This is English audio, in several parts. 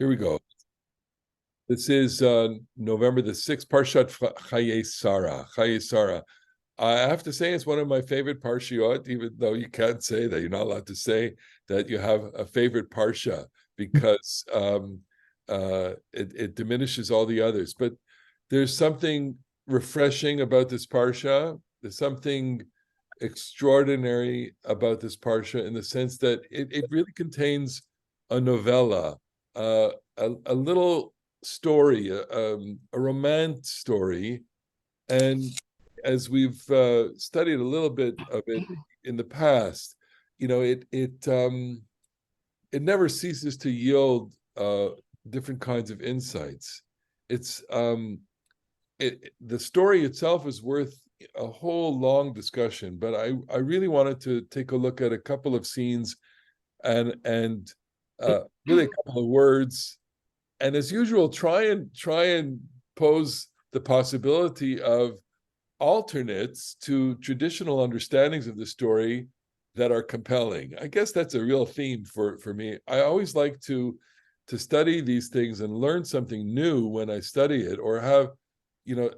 Here we go. This is November the 6th, Parshat Hayyei Sarah. Hayyei Sarah. I have to say it's one of my favorite parshiot, even though you can't say that. You're not allowed to say that you have a favorite parsha because it diminishes all the others. But there's something refreshing about this parsha. There's something extraordinary about this parsha in the sense that it really contains a novella, a little story, a romance story. And as we've studied a little bit of it in the past, it never ceases to yield different kinds of insights. The story itself is worth a whole long discussion, but I really wanted to take a look at a couple of scenes and really a couple of words, and as usual, try and pose the possibility of alternates to traditional understandings of the story that are compelling. I guess that's a real theme for me. I always like to study these things and learn something new when I study it, or have,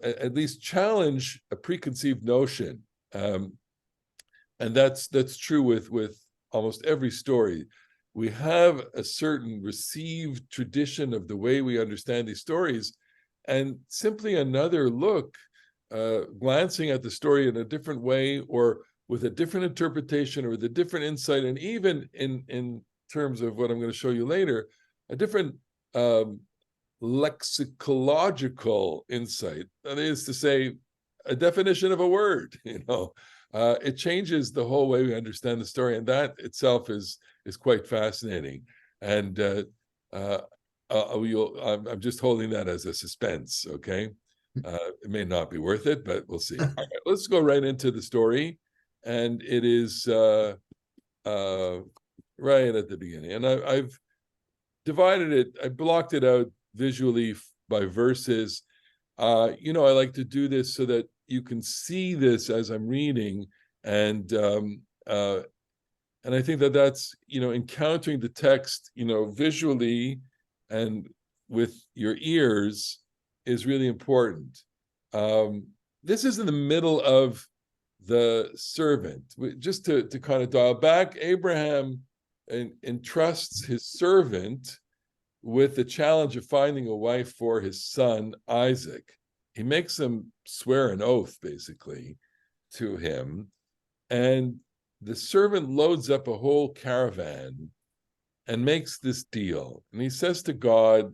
at least challenge a preconceived notion. And that's true with almost every story. We have a certain received tradition of the way we understand these stories, and simply another look, glancing at the story in a different way, or with a different interpretation, or with a different insight, and even in terms of what I'm going to show you later, a different lexicological insight. That is to say, a definition of a word. It changes the whole way we understand the story, and that itself is quite fascinating. And I'm just holding that as a suspense. Okay, it may not be worth it, but we'll see. All right, let's go right into the story, and it is right at the beginning. And I've divided it. I blocked it out visually by verses. I like to do this so that you can see this as I'm reading, and I think that's encountering the text visually and with your ears is really important. This is in the middle of the servant. Just to kind of dial back, Abraham entrusts his servant with the challenge of finding a wife for his son Isaac. He makes him swear an oath, basically, to him, and the servant loads up a whole caravan and makes this deal. And he says to God,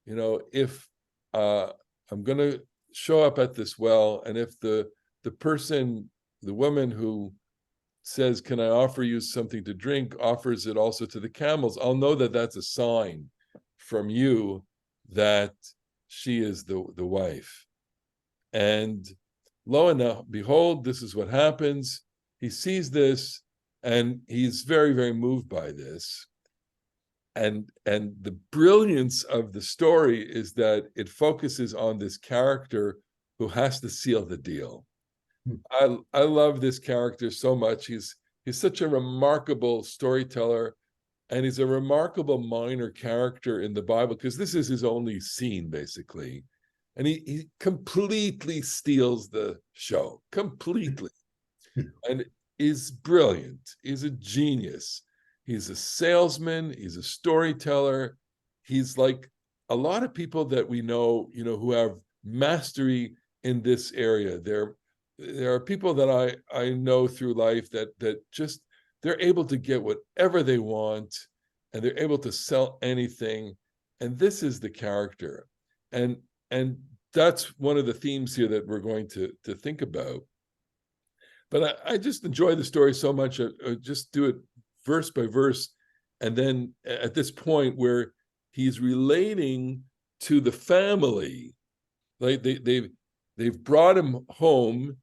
if I'm going to show up at this well, and if the woman who says, "Can I offer you something to drink?" offers it also to the camels, I'll know that that's a sign from you that she is the wife. And lo and behold, this is what happens. He sees this, and he's very, very moved by this. And the brilliance of the story is that it focuses on this character who has to seal the deal. I love this character so much. He's such a remarkable storyteller, and he's a remarkable minor character in the Bible, because this is his only scene, basically. And he completely steals the show, completely. And is brilliant. He's a genius. He's a salesman. He's a storyteller. He's like a lot of people that we know, who have mastery in this area. There are people that I know through life that just, they're able to get whatever they want, and they're able to sell anything. And this is the character. And that's one of the themes here that we're going to think about. But I just enjoy the story so much. I just do it verse by verse. And then at this point where he's relating to the family, like they've brought him home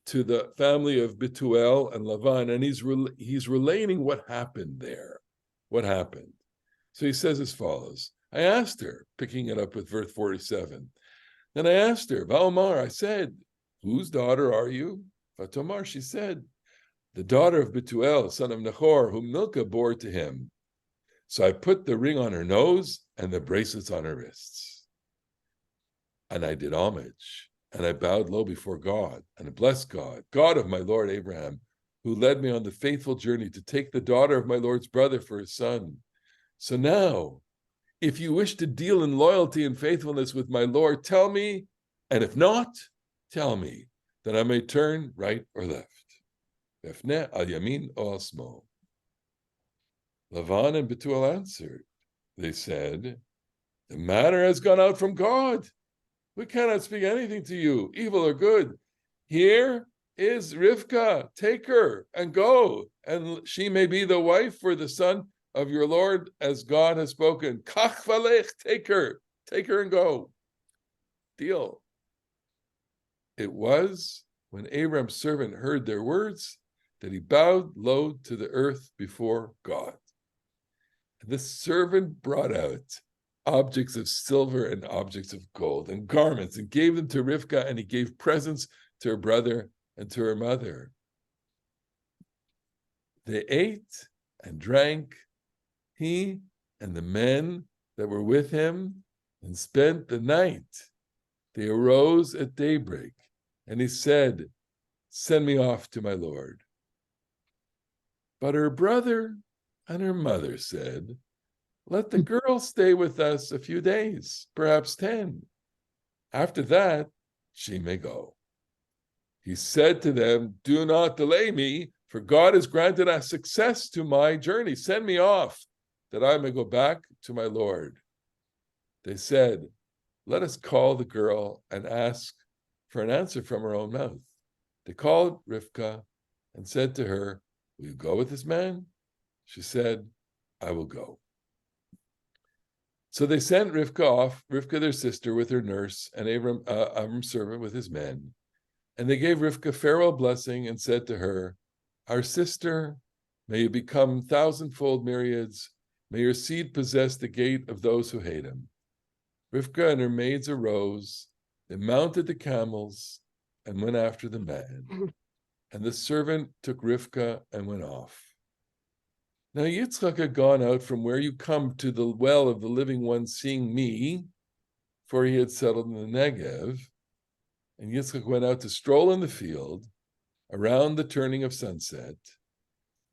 to the family of Bethuel and Lavan, and he's relating what happened there. What happened? So he says as follows: I asked her, picking it up with verse 47. Then I asked her, Valmar, I said, whose daughter are you? Vatomar, she said, the daughter of Bethuel, son of Nahor, whom Milcah bore to him. So I put the ring on her nose and the bracelets on her wrists. And I did homage, and I bowed low before God, and I blessed God, God of my Lord Abraham, who led me on the faithful journey to take the daughter of my Lord's brother for his son. So now, if you wish to deal in loyalty and faithfulness with my Lord, tell me, and if not, tell me, that I may turn right or left. Efneh al yamin o al shmol. Lavan and Bethuel answered. They said, the matter has gone out from God. We cannot speak anything to you, evil or good. Here is Rivkah. Take her and go, and she may be the wife for the son of your Lord, as God has spoken. Kach valech, take her and go. Deal. It was when Abraham's servant heard their words that he bowed low to the earth before God. And the servant brought out objects of silver and objects of gold and garments, and gave them to Rivkah, and he gave presents to her brother and to her mother. They ate and drank, he and the men that were with him, and spent the night. They arose at daybreak, and he said, send me off to my Lord. But her brother and her mother said, let the girl stay with us a few days, perhaps 10. After that, she may go. He said to them, do not delay me, for God has granted us success to my journey. Send me off, that I may go back to my Lord. They said, let us call the girl and ask for an answer from her own mouth. They called Rivkah and said to her, will you go with this man? She said, I will go. So they sent Rivkah off, Rivkah their sister with her nurse, and Abram's servant with his men. And they gave Rivkah farewell blessing and said to her, our sister, may you become thousandfold myriads. May your seed possess the gate of those who hate him. Rivkah and her maids arose. They mounted the camels and went after the man. And the servant took Rivkah and went off. Now Yitzchak had gone out from where you come to the well of the living one, seeing me, for he had settled in the Negev. And Yitzchak went out to stroll in the field around the turning of sunset.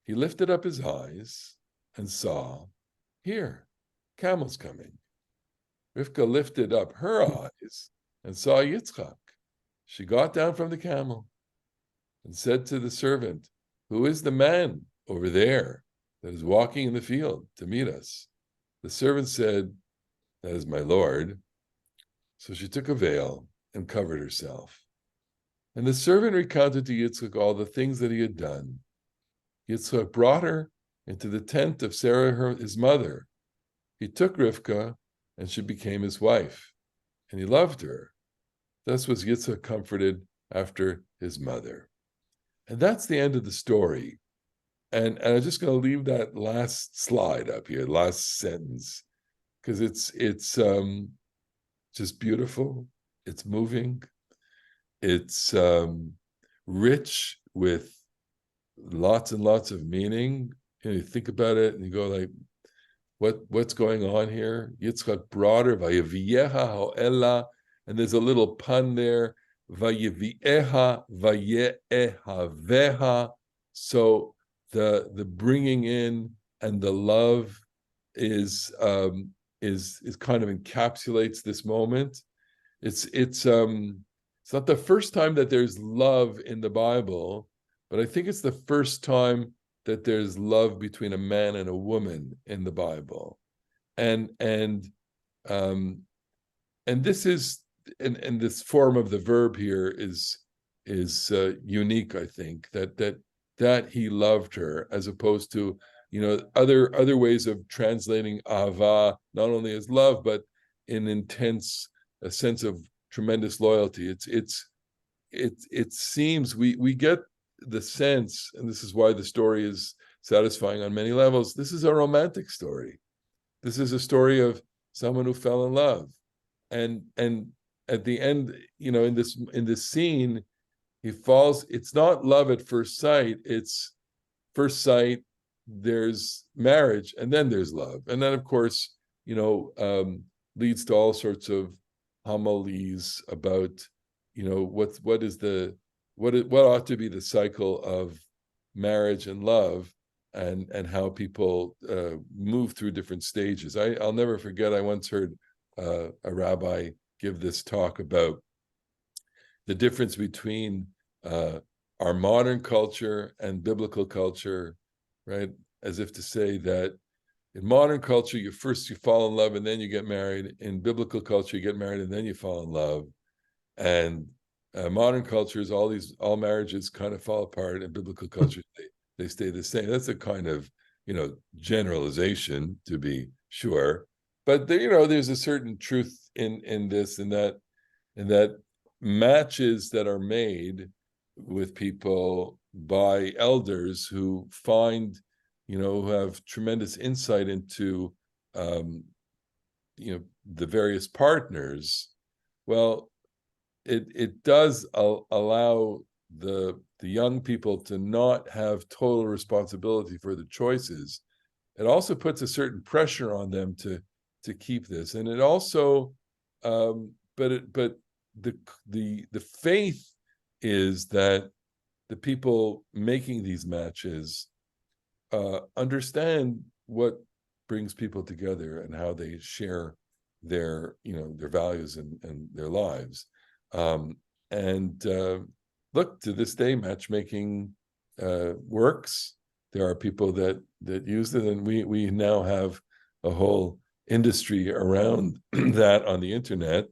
He lifted up his eyes and saw, here, camels coming. Rivkah lifted up her eyes and saw Yitzchak. She got down from the camel and said to the servant, who is the man over there that is walking in the field to meet us? The servant said, that is my Lord. So she took a veil and covered herself. And the servant recounted to Yitzchak all the things that he had done. Yitzchak brought her into the tent of Sarah, his mother. He took Rivkah, and she became his wife, and he loved her. Thus was Yitzchak comforted after his mother. And that's the end of the story. And I'm just going to leave that last slide up here, last sentence, because it's just beautiful. It's moving. It's rich with lots and lots of meaning. You think about it and you go like, what's going on here? Yitzchak brought her, Vayevieha ho'ela, and there's a little pun there, Vayevieha vaye'ehaveha. So the bringing in and the love is kind of encapsulates this moment. It's not the first time that there's love in the Bible, but I think it's the first time that there's love between a man and a woman in the Bible, and this is and this form of the verb here is unique. I think that he loved her, as opposed to other ways of translating ahava, not only as love but in intense a sense of tremendous loyalty. It seems we get the sense, and this is why the story is satisfying on many levels. This is a romantic story. This is a story of someone who fell in love, and at the end, in this scene, he falls. It's not love at first sight. It's first sight, there's marriage, and then there's love, and then of course, leads to all sorts of homilies about, what is the what ought to be the cycle of marriage and love, and how people move through different stages. I'll never forget, I once heard a rabbi give this talk about the difference between our modern culture and biblical culture, right? As if to say that in modern culture, you fall in love and then you get married. In biblical culture, you get married and then you fall in love. And modern cultures, all marriages kind of fall apart. In biblical culture, they stay the same. That's a kind of generalization, to be sure, but there's a certain truth in this, and that matches that are made with people by elders who find, who have tremendous insight into, the various partners. Well, it does allow the young people to not have total responsibility for the choices. It also puts a certain pressure on them to keep this, and it also, but the faith is that the people making these matches understand what brings people together and how they share their values and their lives. Look, to this day, matchmaking works. There are people that use it, and we now have a whole industry around that on the internet,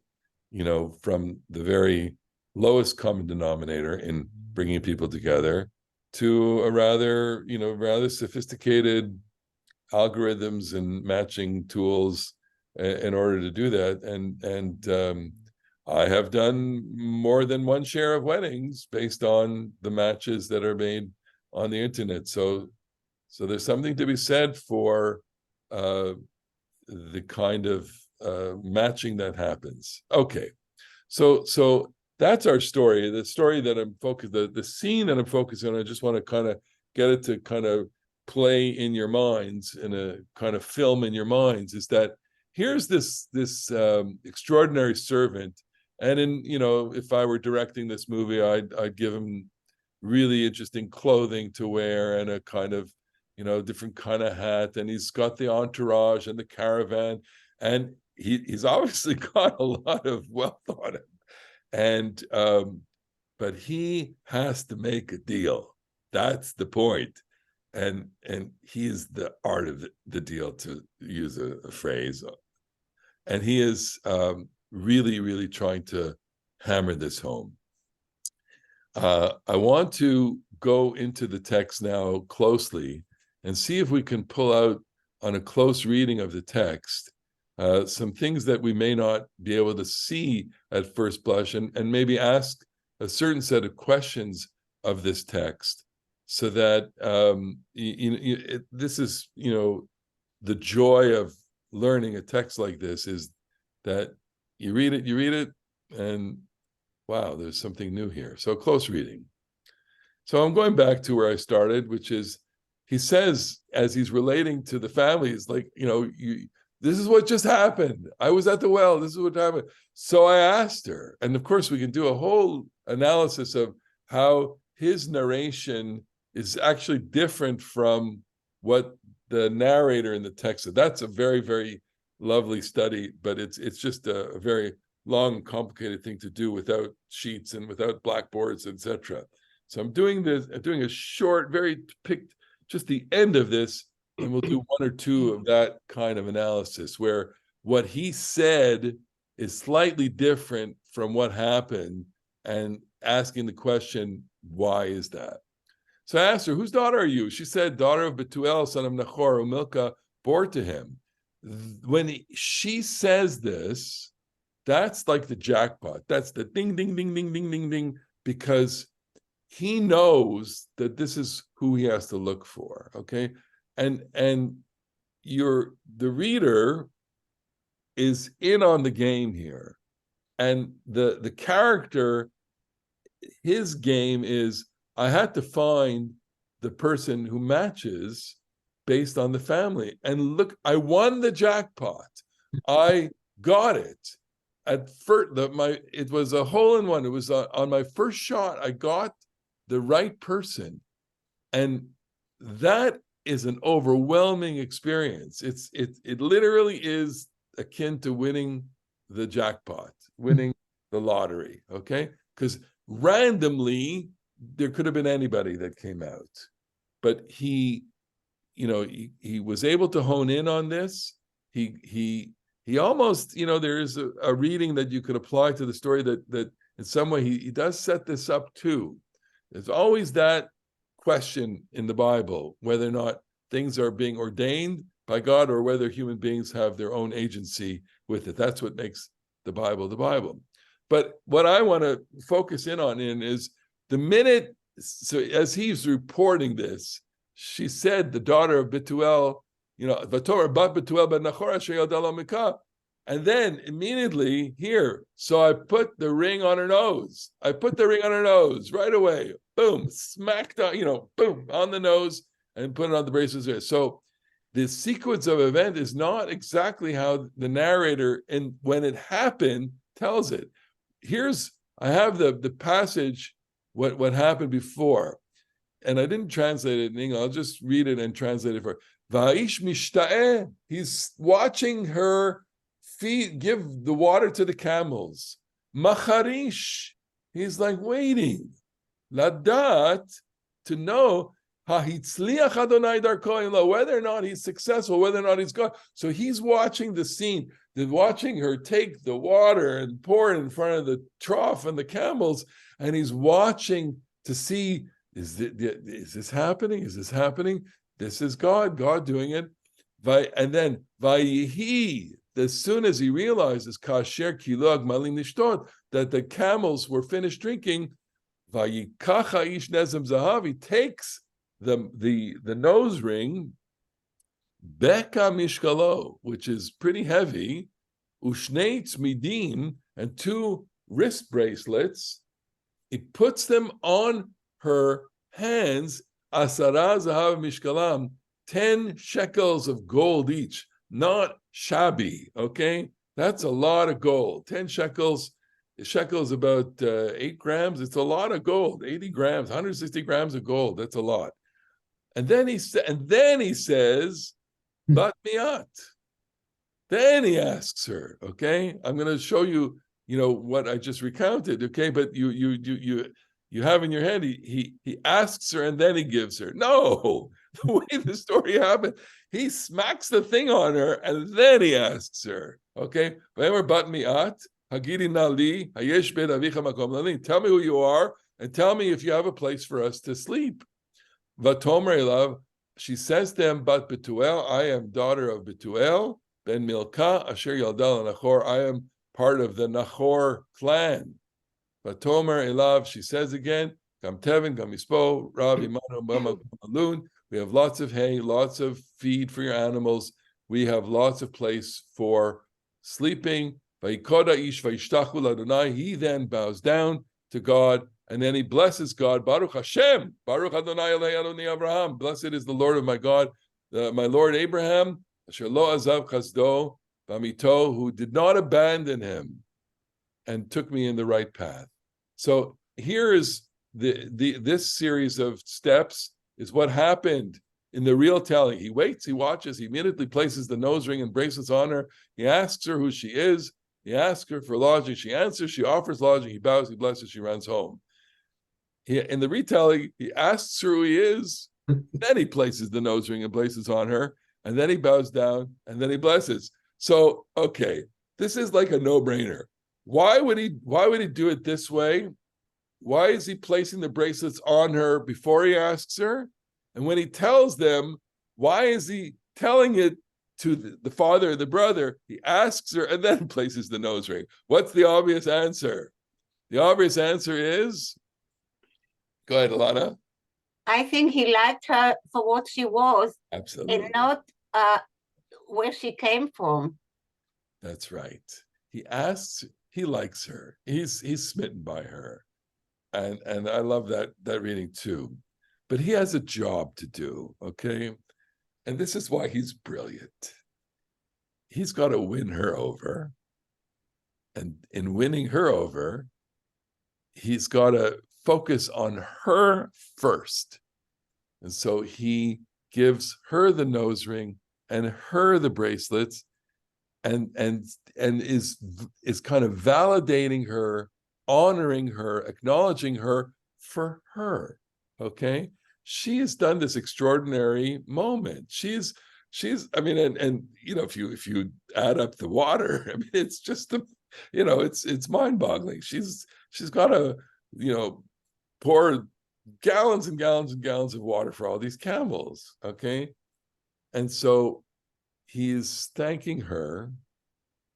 from the very lowest common denominator in bringing people together to a rather sophisticated algorithms and matching tools in order to do that. And I have done more than one share of weddings based on the matches that are made on the internet. So there's something to be said for the kind of matching that happens. Okay, so that's our story. The story that I'm focused, the scene that I'm focusing on. I just want to kind of get it to kind of play in your minds, in a kind of film in your minds, is that here's this extraordinary servant. And if I were directing this movie, I'd give him really interesting clothing to wear and a kind of, different kind of hat. And he's got the entourage and the caravan, and he's obviously got a lot of wealth on him. And but he has to make a deal. That's the point. And he is the art of the deal, to use a phrase. And he is really, really trying to hammer this home. I want to go into the text now closely and see if we can pull out, on a close reading of the text, some things that we may not be able to see at first blush, and maybe ask a certain set of questions of this text, so that this is, the joy of learning a text like this, is that you read it, and wow, there's something new here. So close reading. So I'm going back to where I started, which is, he says, as he's relating to the family, he's like, this is what just happened. I was at the well. This is what happened. So I asked her. And of course, we can do a whole analysis of how his narration is actually different from what the narrator in the text said. That's a very, very lovely study, but it's just a very long, complicated thing to do without sheets and without blackboards, etc. So I'm doing a short, very picked, just the end of this, and we'll do one or two of that kind of analysis, where what he said is slightly different from what happened, and asking the question, why is that? So I asked her, whose daughter are you? She said, daughter of Betuel, son of Nachor, who Milcah bore to him. When she says this, that's like the jackpot. That's the ding, ding, ding, ding, ding, ding, ding, because he knows that this is who he has to look for, okay? And the reader is in on the game here. And the character, his game is, I had to find the person who matches based on the family. And look, I won the jackpot. I got it. At first, it was a hole in one. It was on my first shot. I got the right person, and that is an overwhelming experience. It literally is akin to winning the jackpot, winning the lottery. Okay, because randomly there could have been anybody that came out, but he was able to hone in on this. He almost, there is a reading that you could apply to the story that in some way he does set this up too. There's always that question in the Bible, whether or not things are being ordained by God or whether human beings have their own agency with it. That's what makes the Bible the Bible. But what I want to focus in on is the minute, so as he's reporting this, she said, the daughter of Betuel, and then immediately here, so I put the ring on her nose. I put the ring on her nose right away. Boom, smacked on, boom, on the nose and put it on the bracelets there. So the sequence of event is not exactly how the narrator, and when it happened, tells it. I have the passage, what happened before. And I didn't translate it in English. I'll just read it and translate it for her. Va'ish mishta'eh. He's watching her give the water to the camels. Macharish. He's like waiting. Ladat, to know hahitzliach Adonai darko, whether or not he's successful, whether or not he's God. So he's watching the scene, watching her take the water and pour it in front of the trough and the camels, and he's watching to see, is this happening? Is this happening? This is God doing it. And then, Vayihi, as soon as he realizes, Kasher kilog malim nishtot, that the camels were finished drinking, Vayikacha ish nezem zahav, he takes the nose ring, Beka mishkalo, which is pretty heavy, Ushnei tzmidim, and 2 wrist bracelets, he puts them on her hands, asara zahav mishkalam, 10 shekels of gold each, not shabby, okay? That's a lot of gold. 10 shekels, a shekel is about 8 grams. It's a lot of gold, 80 grams, 160 grams of gold. That's a lot. And then he says, bat miat. Then he asks her, okay? I'm going to show you, what I just recounted, okay? But you have in your head, he asks her and then he gives her. No, the way the story happened, he smacks the thing on her and then he asks her, okay? Bat miat, hagiri nali, hayesh bet avicha makom lali. Tell me who you are and tell me if you have a place for us to sleep. Vatomer elav, she says to him, Bat Betuel, I am daughter of Betuel, ben Milka, asher yaldal Nachor, I am part of the Nachor clan. Vatomer elav, she says again, Gam Tevin, Gam Yispo, Rav Imanu, Mama Malun. We have lots of hay, lots of feed for your animals. We have lots of place for sleeping. Vayikoda ish vayishtachu Adonai. He then bows down to God, and then he blesses God. Baruch Hashem, Baruch Adonai Eloi Adonai Abraham. Blessed is the Lord of my God, my Lord Abraham, Asher lo azav chasdo b'amito, who did not abandon him and took me in the right path. So here is this series of steps is what happened in the real telling. He waits, he watches, he immediately places the nose ring and bracelets on her. He asks her who she is. He asks her for lodging. She answers. She offers lodging. He bows. He blesses. She runs home. In the retelling, he asks her who he is. Then he places the nose ring and places on her. And then he bows down. And then he blesses. So, okay, this is like a no-brainer. Why would he do it this way? Why is he placing the bracelets on her before he asks her? And when he tells them, why is he telling it to the father or the brother? He asks her and then places the nose ring. What's the obvious answer? The obvious answer is, go ahead, Alana. I think he liked her for what she was. Absolutely. And not where she came from. That's right. He likes her. He's smitten by her. And I love that reading too. But he has a job to do, okay? And this is why he's brilliant. He's got to win her over. And in winning her over, he's got to focus on her first. And so he gives her the nose ring and her the bracelets, and is kind of validating her, honoring her, acknowledging her for her. Okay, she has done this extraordinary moment. She's I mean, and you know, if you add up the water, I mean, it's just you know, it's mind-boggling. She's got to, you know, pour gallons and gallons and gallons of water for all these camels. Okay, and so he's thanking her,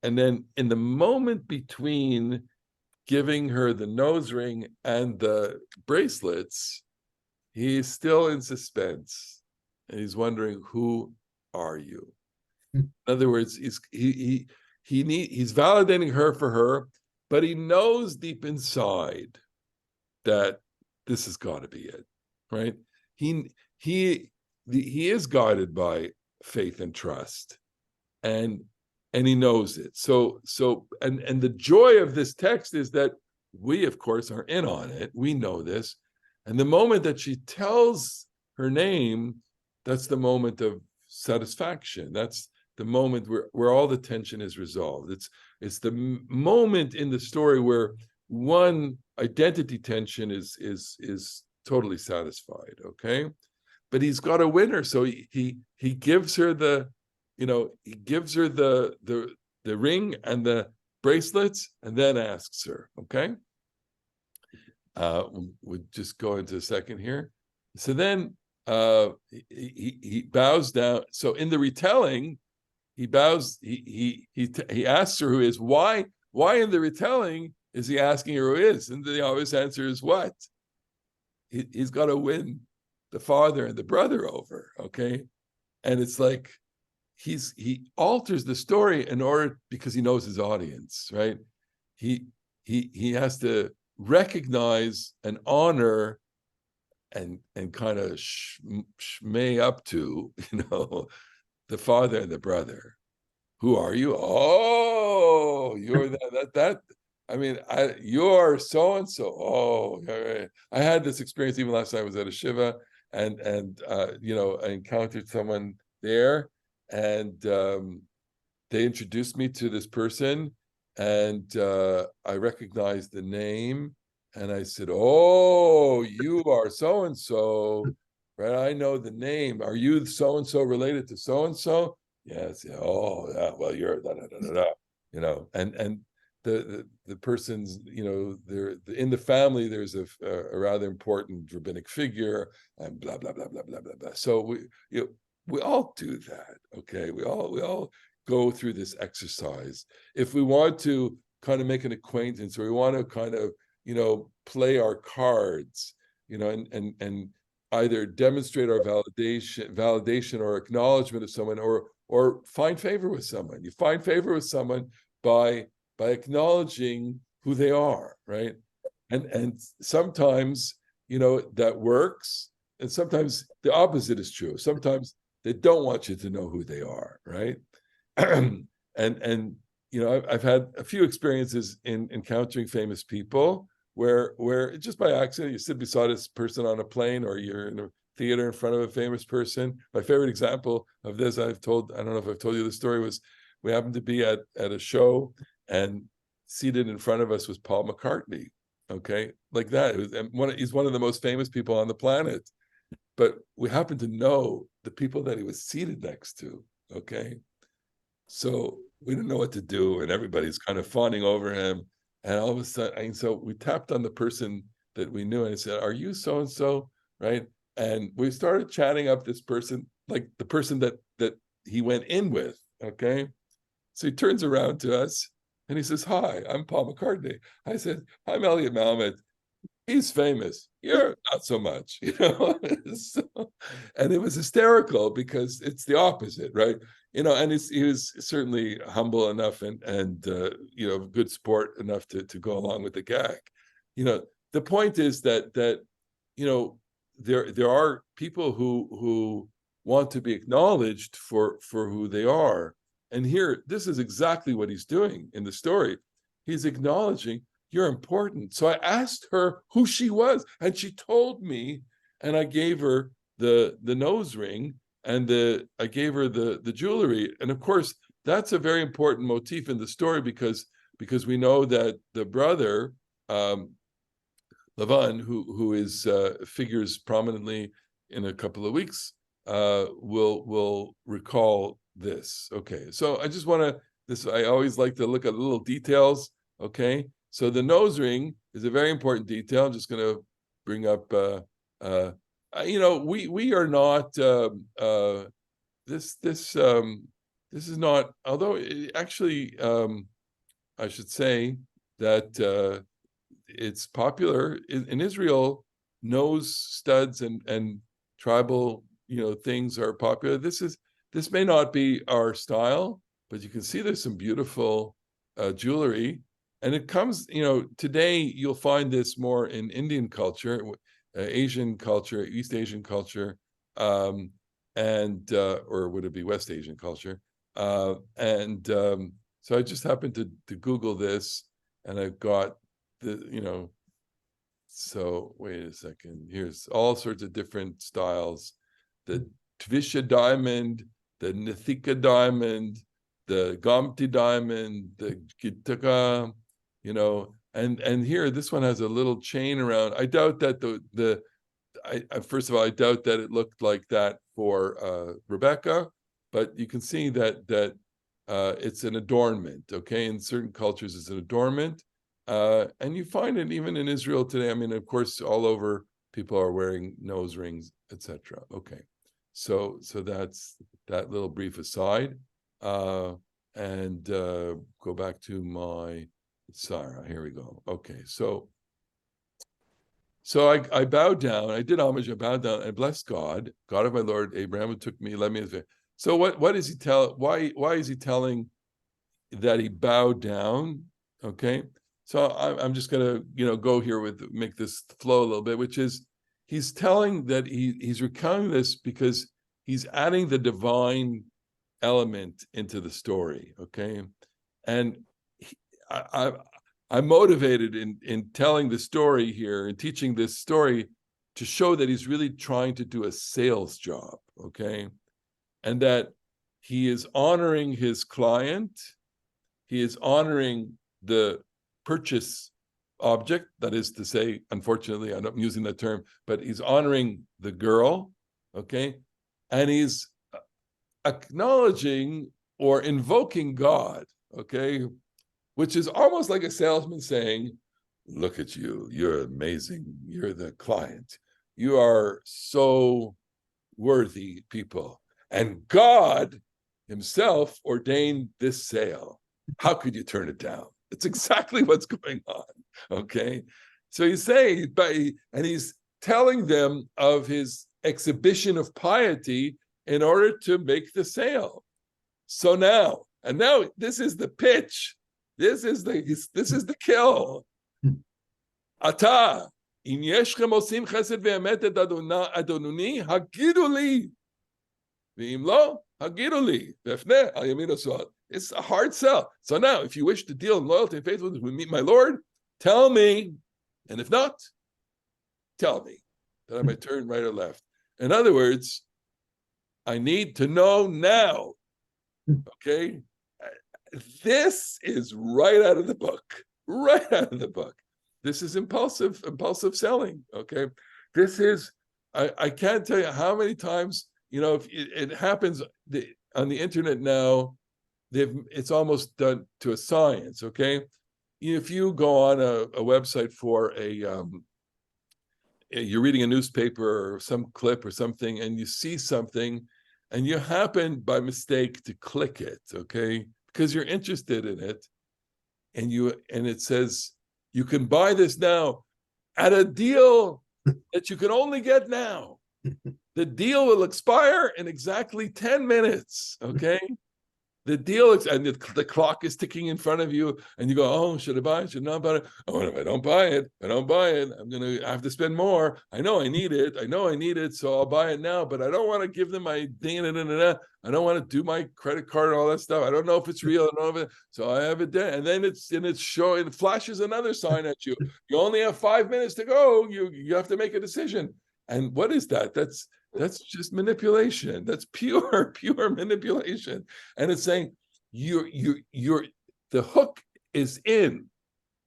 and then in the moment between giving her the nose ring and the bracelets, he's still in suspense, and he's wondering, who are you? In other words, he's validating her for her, but he knows deep inside that this has got to be it, right? He is guided by faith and trust, and he knows it. So and the joy of this text is that we, of course, are in on it. We know this, and the moment that she tells her name, that's the moment of satisfaction. That's the moment where all the tension is resolved. It's the moment in the story where one identity tension is totally satisfied. Okay, but he's got a winner, so he gives her the, you know, he gives her the ring and the bracelets, and then asks her. Okay, we'll just go into a second here. So then he bows down. So in the retelling, he bows. He asks her who is. Why in the retelling is he asking her who is? And the obvious answer is what? He's got to win the father and the brother over. Okay, and it's like he alters the story in order, because he knows his audience, right? He has to recognize and honor and kind of shmay up to, you know, the father and the brother. Who are you? Oh, you're that. I mean, you're so and so. Oh, I had this experience even last night. I was at a shiva, and you know, I encountered someone there, and they introduced me to this person, and I recognized the name, and I said, "Oh, you are so and so, right? I know the name. Are you so and so related to so and so?" Yes. Yeah. Oh, yeah. Well, you're da, da, da, da, da. You know, and the person's, you know, they're in the family. There's a rather important rabbinic figure, and blah blah blah blah blah blah blah. So we all do that. Okay, we all go through this exercise. If we want to kind of make an acquaintance, or we want to kind of, you know, play our cards, you know, and either demonstrate our validation or acknowledgement of someone, or find favor with someone. You find favor with someone by acknowledging who they are, right? And sometimes, you know, that works, and sometimes the opposite is true. Sometimes they don't want you to know who they are, right? and you know, I've had a few experiences in encountering famous people where just by accident you sit beside this person on a plane, or you're in a theater in front of a famous person. My favorite example of this, I don't know if I've told you the story, was we happened to be at a show, and seated in front of us was Paul McCartney. Okay, like that. He's one of the most famous people on the planet, but we happened to know the people that he was seated next to. Okay, so we didn't know what to do, and everybody's kind of fawning over him. And all of a sudden, and so we tapped on the person that we knew, and I said, "Are you so and so?" Right? And we started chatting up this person, like the person that he went in with. Okay, so he turns around to us and he says, "Hi, I'm Paul McCartney." I said, "I'm Elliot Malmet. He's famous. You're not so much," you know. So, and it was hysterical because it's the opposite, right? You know, and he was certainly humble enough and you know, good sport enough to go along with the gag. You know, the point is that you know, there are people who want to be acknowledged for who they are. And here, this is exactly what he's doing in the story. He's acknowledging, you're important. So I asked her who she was, and she told me, and I gave her the nose ring, and I gave her the jewelry. And of course, that's a very important motif in the story, because we know that the brother, Lavan, who is figures prominently in a couple of weeks, will recall this. Okay, so I just want to, I always like to look at little details. Okay, so the nose ring is a very important detail. I'm just going to bring up, we are not, this is not, although actually, I should say that it's popular in Israel. Nose studs and tribal, things are popular. This may not be our style, but you can see there's some beautiful jewelry, and it comes, today you'll find this more in Indian culture, Asian culture, East Asian culture, and or would it be West Asian culture? So I just happened to Google this, and I've got the, so wait a second. Here's all sorts of different styles: the Tvisha diamond, the Nithika diamond, the Gamti diamond, the Gitaka, and here this one has a little chain around. I doubt that first of all, I doubt that it looked like that for Rebekah, but you can see that it's an adornment. Okay, in certain cultures, it's an adornment. And you find it even in Israel today. I mean, of course, all over people are wearing nose rings, etc. Okay, so that's that little brief aside, and go back to my Sarah. Here we go. Okay, so I bowed down. I did homage. I bowed down. I blessed God, God of my Lord Abraham, who took me, led me. So what is he tell? Why is he telling that he bowed down? Okay. So I'm just going to, go here make this flow a little bit, which is he's telling that he's recounting this because he's adding the divine element into the story. Okay. And I'm motivated in telling the story here and teaching this story to show that he's really trying to do a sales job. Okay. And that he is honoring his client. He is honoring the purchase object, that is to say, unfortunately, I'm not using that term, but he's honoring the girl, okay? And he's acknowledging or invoking God, okay? Which is almost like a salesman saying, look at you, you're amazing, you're the client. You are so worthy people. And God himself ordained this sale. How could you turn it down? It's exactly what's going on, okay? So he's saying, and he's telling them of his exhibition of piety in order to make the sale. So now this is the pitch. This is the kill. Ata, im yeshchem osim chesed ve'emet et adonuni, hagidu li. Ve'im lo, hagidu li. V'efneh al yamin osod. It's a hard sell. So now, if you wish to deal in loyalty and faithfulness with me, my Lord, tell me. And if not, tell me that I might turn right or left. In other words, I need to know now. Okay? This is right out of the book. Right out of the book. This is impulsive selling. Okay? This is, I can't tell you how many times, if it happens on the internet now. It's almost done to a science, okay? If you go on a website for you're reading a newspaper or some clip or something, and you see something, and you happen by mistake to click it, okay? Because you're interested in it, and it says, you can buy this now at a deal that you can only get now. The deal will expire in exactly 10 minutes, okay? The deal is, and the clock is ticking in front of you, and you go, oh, should I buy it? Should I not buy it? Oh, and if I don't buy it, I'm gonna have to spend more. I know I need it, so I'll buy it now. But I don't want to give them my I don't want to do my credit card and all that stuff. I don't know if it's real. I don't know if it, so I have it there, and then it flashes another sign at you. You only have 5 minutes to go. You have to make a decision. And what is that? That's just manipulation. That's pure manipulation. And it's saying you're the hook is in.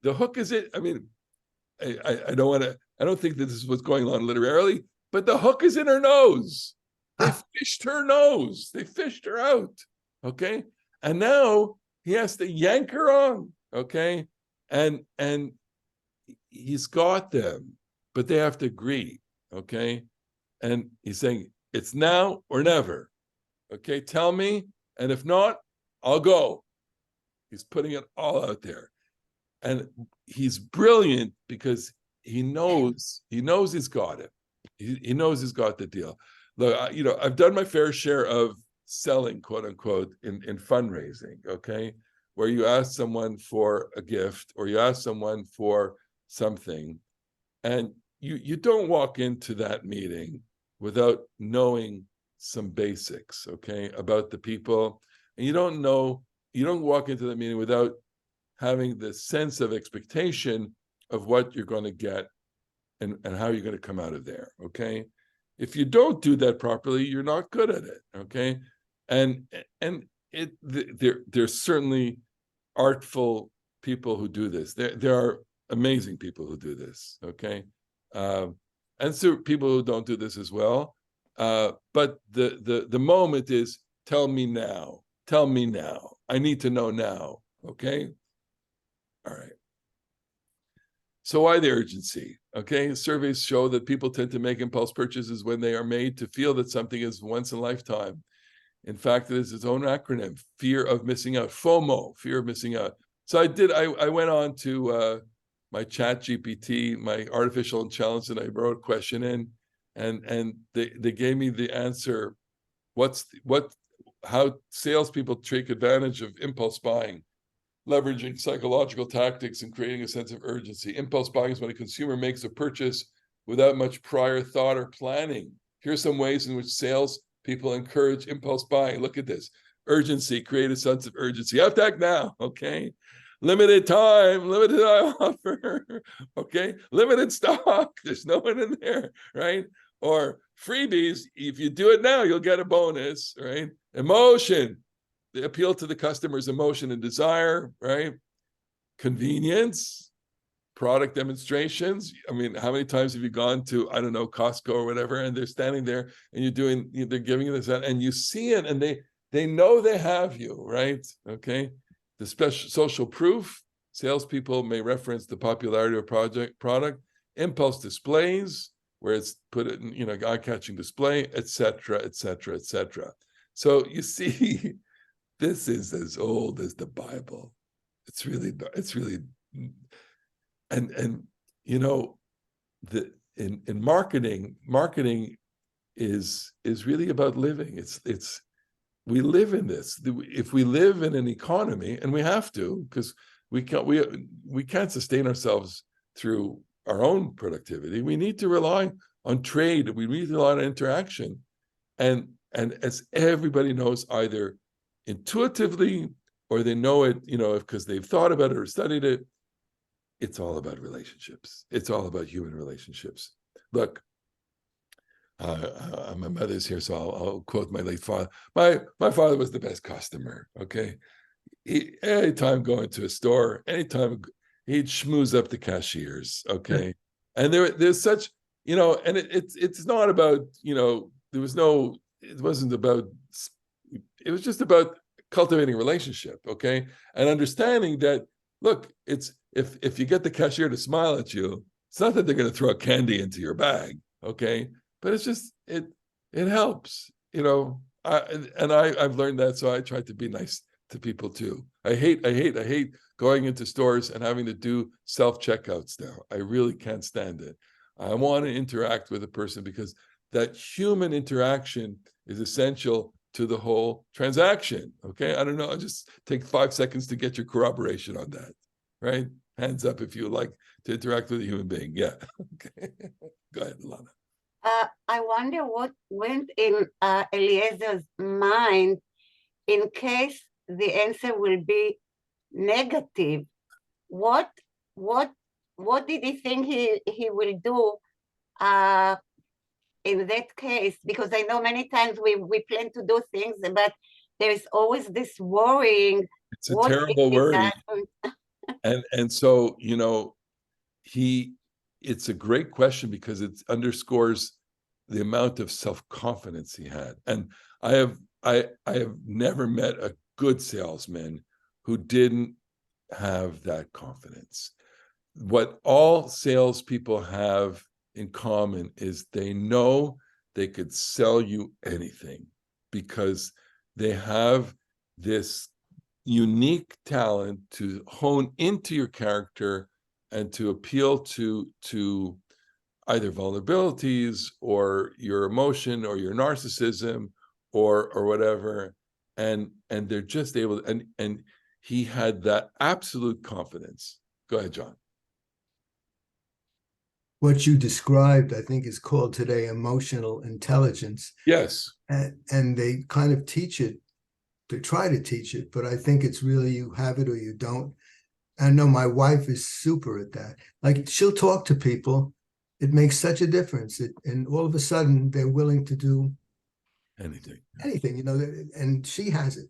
The hook is in. I mean, I don't think that this is what's going on literally, but the hook is in her nose. They fished her nose. They fished her out. Okay. And now he has to yank her on. Okay. And he's got them, but they have to agree. Okay. And he's saying, it's now or never. Okay, tell me. And if not, I'll go. He's putting it all out there. And he's brilliant because he knows he's got it. He knows he's got the deal. Look, I've done my fair share of selling, quote unquote, in fundraising, okay? Where you ask someone for a gift or you ask someone for something, and you don't walk into that meeting without knowing some basics, okay, about the people. And you don't walk into the meeting without having the sense of expectation of what you're going to get and how you're going to come out of there, okay? If you don't do that properly, you're not good at it, okay? And there's certainly artful people who do this. There are amazing people who do this, okay? And so people who don't do this as well. But the moment is, tell me now. I need to know now, okay? All right. So why the urgency? Okay, surveys show that people tend to make impulse purchases when they are made to feel that something is once in a lifetime. In fact, it is its own acronym, fear of missing out, FOMO, fear of missing out. So I went on to my chat GPT, my artificial intelligence, and I wrote a question in, and they gave me the answer. How salespeople take advantage of impulse buying, leveraging psychological tactics and creating a sense of urgency. Impulse buying is when a consumer makes a purchase without much prior thought or planning. Here's some ways in which salespeople encourage impulse buying. Look at this. Urgency, create a sense of urgency. You have to act now, okay? Limited time offer, okay? Limited stock, there's no one in there, right? Or freebies, if you do it now, you'll get a bonus, right? Emotion, they appeal to the customer's emotion and desire, right? Convenience, product demonstrations. I mean, how many times have you gone to, I don't know, Costco or whatever, and they're standing there and they're giving you this, and you see it, and they know they have you, right? Okay. The special social proof, salespeople may reference the popularity of product, impulse displays, where it's put it in, eye-catching display, etc., etc., etc. So you see, this is as old as the Bible. It's really, and in marketing is really about living. It's we live in this. If we live in an economy, and we have to, because we can't sustain ourselves through our own productivity. We need to rely on trade. We need to rely on interaction, and as everybody knows, either intuitively or they know it, because they've thought about it or studied it. It's all about relationships. It's all about human relationships. Look, my mother's here, so I'll quote my late father. My father was the best customer. Okay, anytime going to a store, anytime he'd schmooze up the cashiers. Okay, and there's such, and it's not about, there was no, it wasn't about, it was just about cultivating a relationship. Okay, and understanding that, look, it's if you get the cashier to smile at you, it's not that they're going to throw candy into your bag. Okay. But it's just, it helps, I've learned that, so I try to be nice to people too. I hate going into stores and having to do self-checkouts now. I really can't stand it. I want to interact with a person because that human interaction is essential to the whole transaction. Okay, I don't know. I'll just take 5 seconds to get your corroboration on that. Right? Hands up if you would like to interact with a human being. Yeah. Okay. Go ahead, Lana. I wonder what went in Eliezer's mind in case the answer will be negative. What did he think he will do in that case? Because I know many times we plan to do things, but there's always this worrying. It's a terrible worry. And so, it's a great question because it underscores the amount of self-confidence he had. And I have never met a good salesman who didn't have that confidence. What all salespeople have in common is they know they could sell you anything because they have this unique talent to hone into your character and to appeal to either vulnerabilities or your emotion or your narcissism or whatever, and they're just able to, and he had that absolute confidence. Go ahead, John. What you described, I think, is called today emotional intelligence. Yes. And they kind of teach it, they try to teach it, but I think it's really you have it or you don't. I know my wife is super at that. Like, she'll talk to people. It makes such a difference. And all of a sudden they're willing to do anything, and she has it.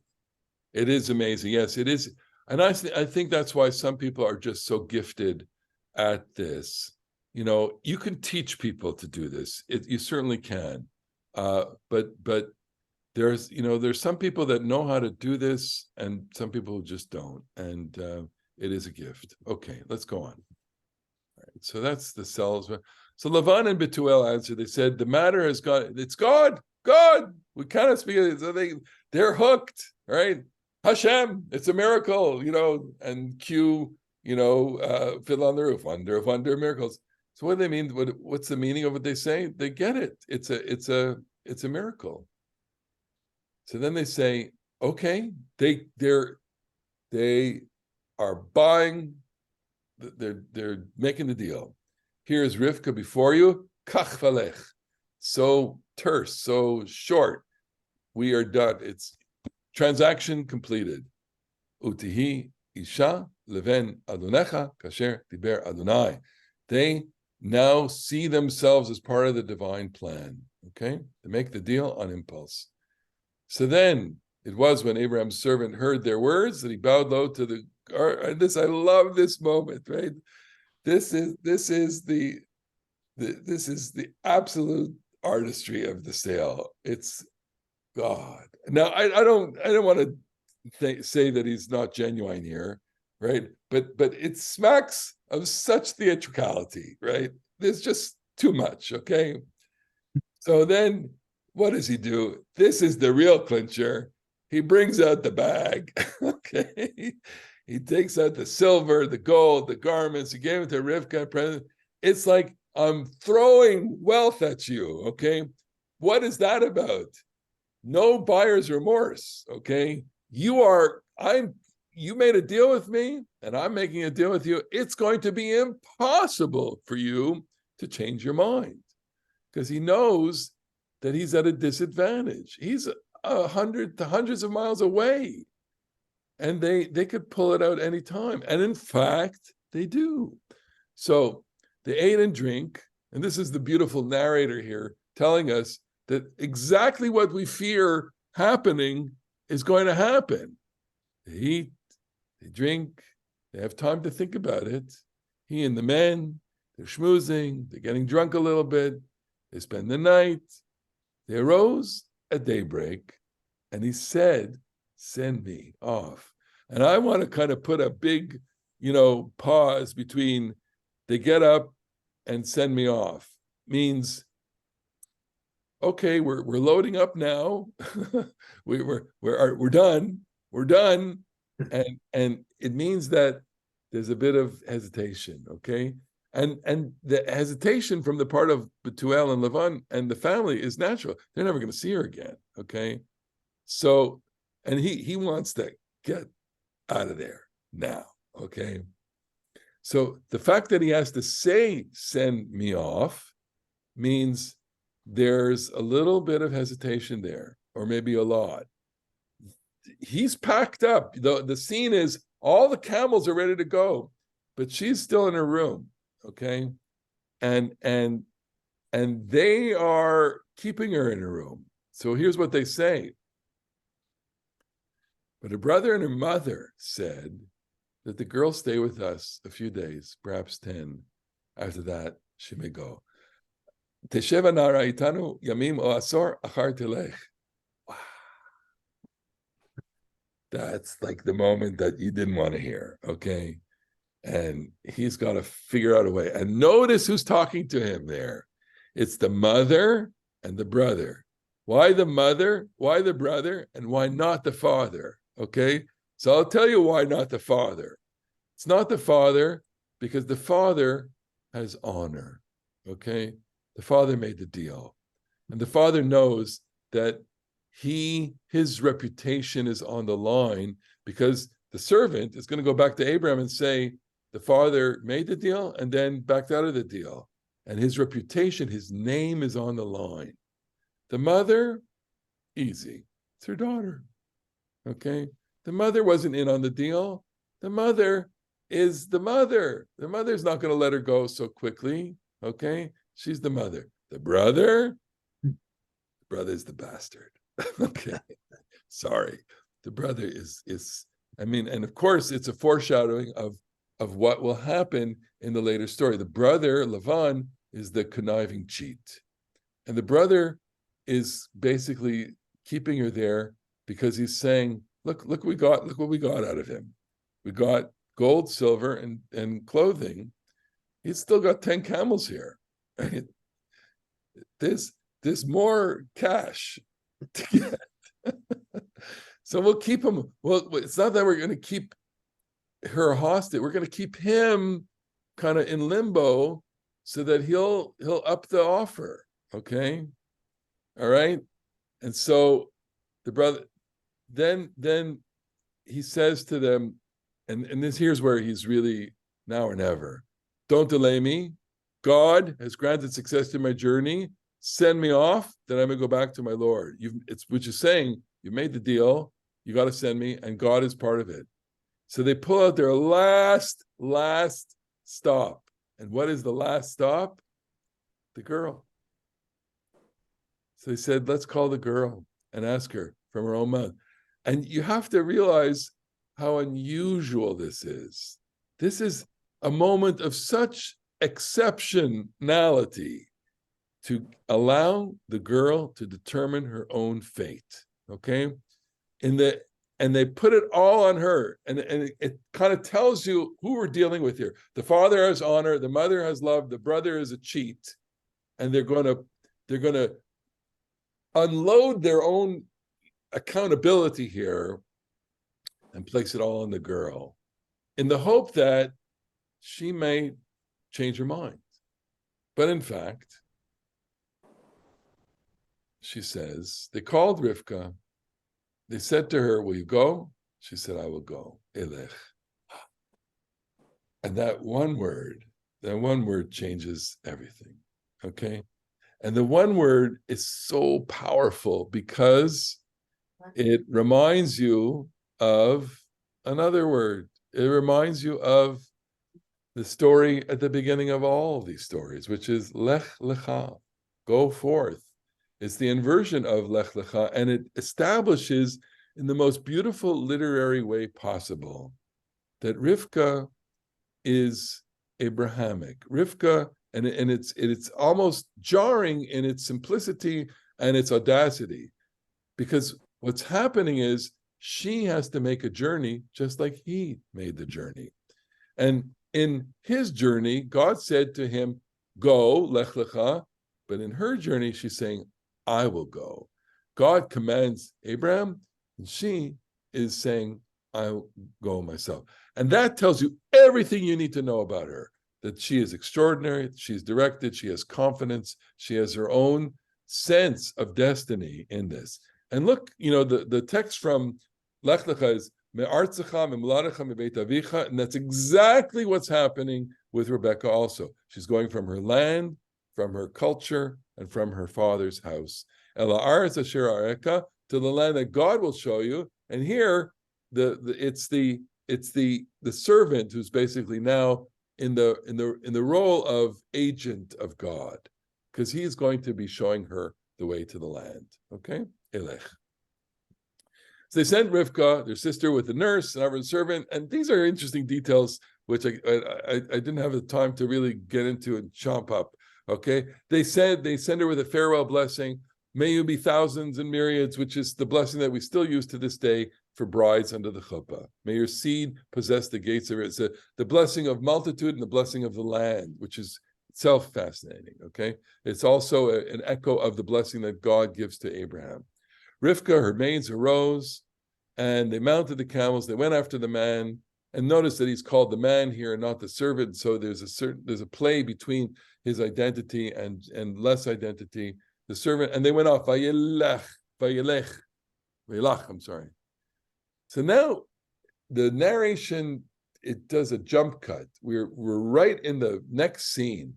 It is amazing. Yes, it is. And I think that's why some people are just so gifted at this. You can teach people to do this. You certainly can. But there's some people that know how to do this and some people who just don't. And it is a gift. Okay, let's go on. All right, so that's the cells. So Lavan and Betuel answered. They said, the matter has gone. It's God. We cannot speak of it. So they're hooked, right? Hashem, it's a miracle, and cue, fiddle on the roof, wonder miracles. So what do they mean? What's the meaning of what they say? They get it. It's a miracle. So then they say, okay, they are buying, they're making the deal. Here is Rivka before you, kach valech. So terse, so short. We are done. It's transaction completed. Utihi isha leven adonecha kasher diber Adonai. They now see themselves as part of the divine plan. Okay, they make the deal on impulse. So then it was when Abraham's servant heard their words that he bowed low to the. I love this moment, right? This is the absolute artistry of the sale. It's God. Now I don't want to say that he's not genuine here, right? But it smacks of such theatricality, right? There's just too much. Okay. So then what does he do? This is the real clincher. He brings out the bag. Okay. He takes out the silver, the gold, the garments. He gave it to Rivka, present. It's like, I'm throwing wealth at you. Okay. What is that about? No buyer's remorse. Okay. You made a deal with me and I'm making a deal with you. It's going to be impossible for you to change your mind because he knows that he's at a disadvantage. He's hundreds of miles away, and they could pull it out anytime. And in fact, they do. So they ate and drink, and this is the beautiful narrator here telling us that exactly what we fear happening is going to happen. They eat, they drink, they have time to think about it. He and the men, they're schmoozing, they're getting drunk a little bit, they spend the night. They arose at daybreak, and he said, send me off. And I want to kind of put a big, pause between they get up and send me off. Means, okay, we're loading up now. we're done. We're done. And it means that there's a bit of hesitation, okay? And the hesitation from the part of Betuel and Lavan and the family is natural. They're never going to see her again, okay? So, and he wants to get out of there now, okay? So the fact that he has to say, send me off, means there's a little bit of hesitation there, or maybe a lot. He's packed up. The scene is all the camels are ready to go, but she's still in her room, okay? And they are keeping her in her room. So here's what they say. But her brother and her mother said that the girl stay with us a few days, perhaps 10. After that, she may go. Tesheva nara itanu yamim o asor achar telech. Wow. That's like the moment that you didn't want to hear, okay? And he's got to figure out a way. And notice who's talking to him there. It's the mother and the brother. Why the mother? Why the brother? And why not the father? Okay? So I'll tell you why not the father. It's not the father because the father has honor. Okay? The father made the deal. And the father knows that his reputation is on the line, because the servant is going to go back to Abraham and say, the father made the deal and then backed out of the deal. And his reputation, his name is on the line. The mother, easy. It's her daughter. Okay? The mother wasn't in on the deal. The mother is the mother. The mother's not going to let her go so quickly. Okay? She's the mother. The brother's the bastard. Okay. Sorry. The brother is, and of course, it's a foreshadowing of what will happen in the later story. The brother, Lavan, is the conniving cheat. And the brother is basically keeping her there because he's saying, look what we got out of him. We got gold, silver, and clothing. He's still got 10 camels here. Right? There's more cash to get. So we'll keep him. Well, it's not that we're going to keep her hostage. We're going to keep him kind of in limbo so that he'll up the offer. Okay. All right. And so the brother, then he says to them, and here's where he's really now or never. Don't delay me. God has granted success to my journey. Send me off, then I'm going to go back to my Lord. Which is saying, you made the deal, you got to send me, and God is part of it. So they pull out their last stop. And what is the last stop? The girl. So they said, let's call the girl and ask her from her own mouth. And you have to realize how unusual this is. This is a moment of such exceptionality to allow the girl to determine her own fate, okay? And they put it all on her, and it kind of tells you who we're dealing with here. The father has honor, the mother has love, the brother is a cheat, and they're gonna unload their own accountability here and place it all on the girl in the hope that she may change her mind. But in fact, she says, they called Rivka. They said to her, will you go? She said, I will go. Elech. And that one word changes everything. Okay? And the one word is so powerful because it reminds you of another word. It reminds you of the story at the beginning of all of these stories, which is Lech Lecha, go forth. It's the inversion of Lech Lecha, and it establishes in the most beautiful literary way possible that Rivka is Abrahamic. Rivka, and it's almost jarring in its simplicity and its audacity, because what's happening is she has to make a journey just like he made the journey. And in his journey, God said to him, go, Lech Lecha, but in her journey, she's saying, I will go. God commands Abraham, and she is saying, I'll go myself. And that tells you everything you need to know about her, that she is extraordinary, she's directed, she has confidence, she has her own sense of destiny in this. And look, the text from Lech Lecha is me'artzecha me'moladecha me'beit avicha, and that's exactly what's happening with Rebekah also. She's going from her land, from her culture, and from her father's house. Ela aretz asher areka, to the land that God will show you. And here, it's the servant who's basically now in the role of agent of God, because he's going to be showing her the way to the land. Okay, Elech. So they sent Rivka, their sister, with the nurse and our servant, and these are interesting details which I didn't have the time to really get into and chomp up. Okay, they send her with a farewell blessing. May you be thousands and myriads, which is the blessing that we still use to this day for brides under the chuppah. May your seed possess the gates of it. It's the blessing of multitude and the blessing of the land, which is itself fascinating. Okay, it's also an echo of the blessing that God gives to Abraham. Rivka, her maids, arose, and they mounted the camels. They went after the man, and notice that he's called the man here and not the servant. So there's a play between his identity and less identity. The servant, and they went off. Vayelech, I'm sorry. So now the narration, it does a jump cut. We're right in the next scene.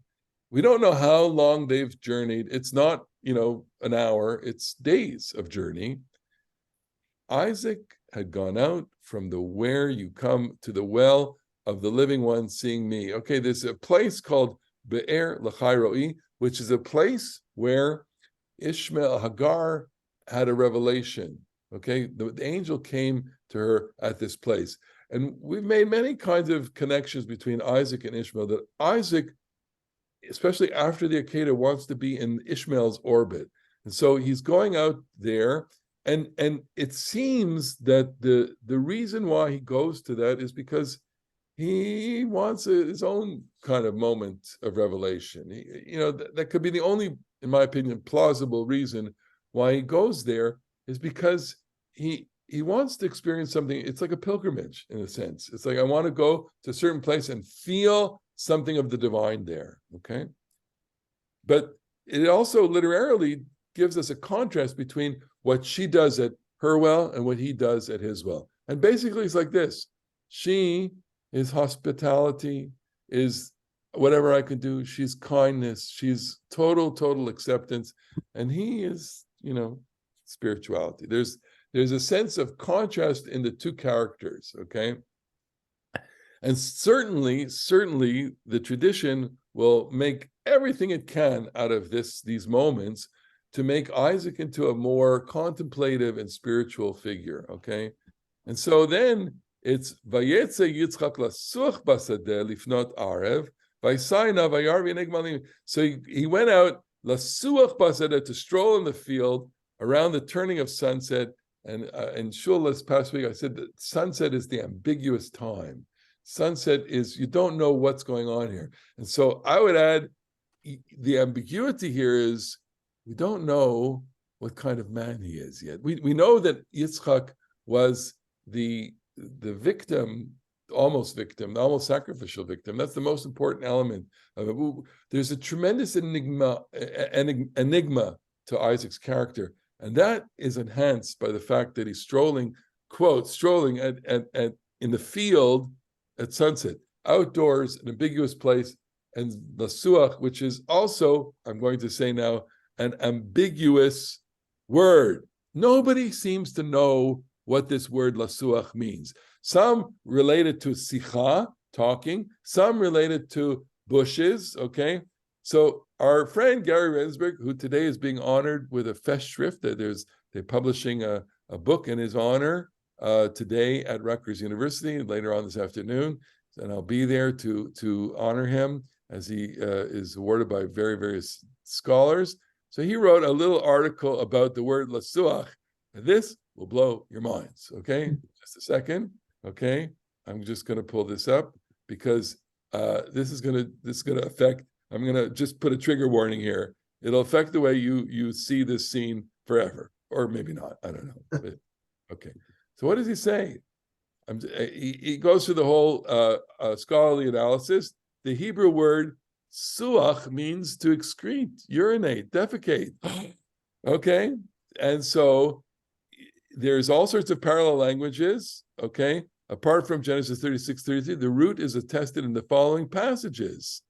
We don't know how long they've journeyed. It's not, an hour, it's days of journey. Isaac had gone out from the where you come to the well of the living one, seeing me. Okay, there's a place called Be'er L'chai Ro'i, which is a place where Ishmael, Hagar, had a revelation. Okay, the angel came to her at this place. And we've made many kinds of connections between Isaac and Ishmael, that Isaac, especially after the Akedah, wants to be in Ishmael's orbit. And so he's going out there, and it seems that the reason why he goes to that is because he wants his own kind of moment of revelation. That could be the only, in my opinion, plausible reason why he goes there, is because he wants to experience something. It's like a pilgrimage in a sense. It's like, I want to go to a certain place and feel something of the divine there, okay? But it also literally gives us a contrast between what she does at her well and what he does at his well. And basically it's like this: she is hospitality, is whatever I can do. She's kindness, she's total acceptance. And he is, spirituality. There's a sense of contrast in the two characters, okay? And certainly the tradition will make everything it can out of these moments to make Isaac into a more contemplative and spiritual figure, okay? And so then it's Vayetze Yitzchak lasuch basadeh lifnot arev, vaysaina vayar v'neg malim. So he went out lasuch basadeh, to stroll in the field around the turning of sunset. And in Shul this past week, I said that sunset is the ambiguous time. Sunset is, you don't know what's going on here. And so I would add, the ambiguity here is, we don't know what kind of man he is yet. We know that Yitzchak was the victim, almost sacrificial victim. That's the most important element of it. There's a tremendous enigma to Isaac's character. And that is enhanced by the fact that he's strolling in the field at sunset, outdoors, an ambiguous place, and lasuach, which is also, I'm going to say now, an ambiguous word. Nobody seems to know what this word lasuach means. Some relate it to sicha, talking, some relate it to bushes, okay? So our friend Gary Rensberg, who today is being honored with a Festschrift, they're publishing a book in his honor today at Rutgers University, later on this afternoon, and I'll be there to honor him as he is awarded by various scholars. So he wrote a little article about the word lasuach, and this will blow your minds, okay? Just a second, okay? I'm just going to pull this up because this is going to affect. I'm going to just put a trigger warning here. It'll affect the way you see this scene forever, or maybe not. I don't know. But, okay. So what does he say? He goes through the whole scholarly analysis. The Hebrew word suach means to excrete, urinate, defecate. Okay? And so there's all sorts of parallel languages, okay? Apart from Genesis 36:33, the root is attested in the following passages.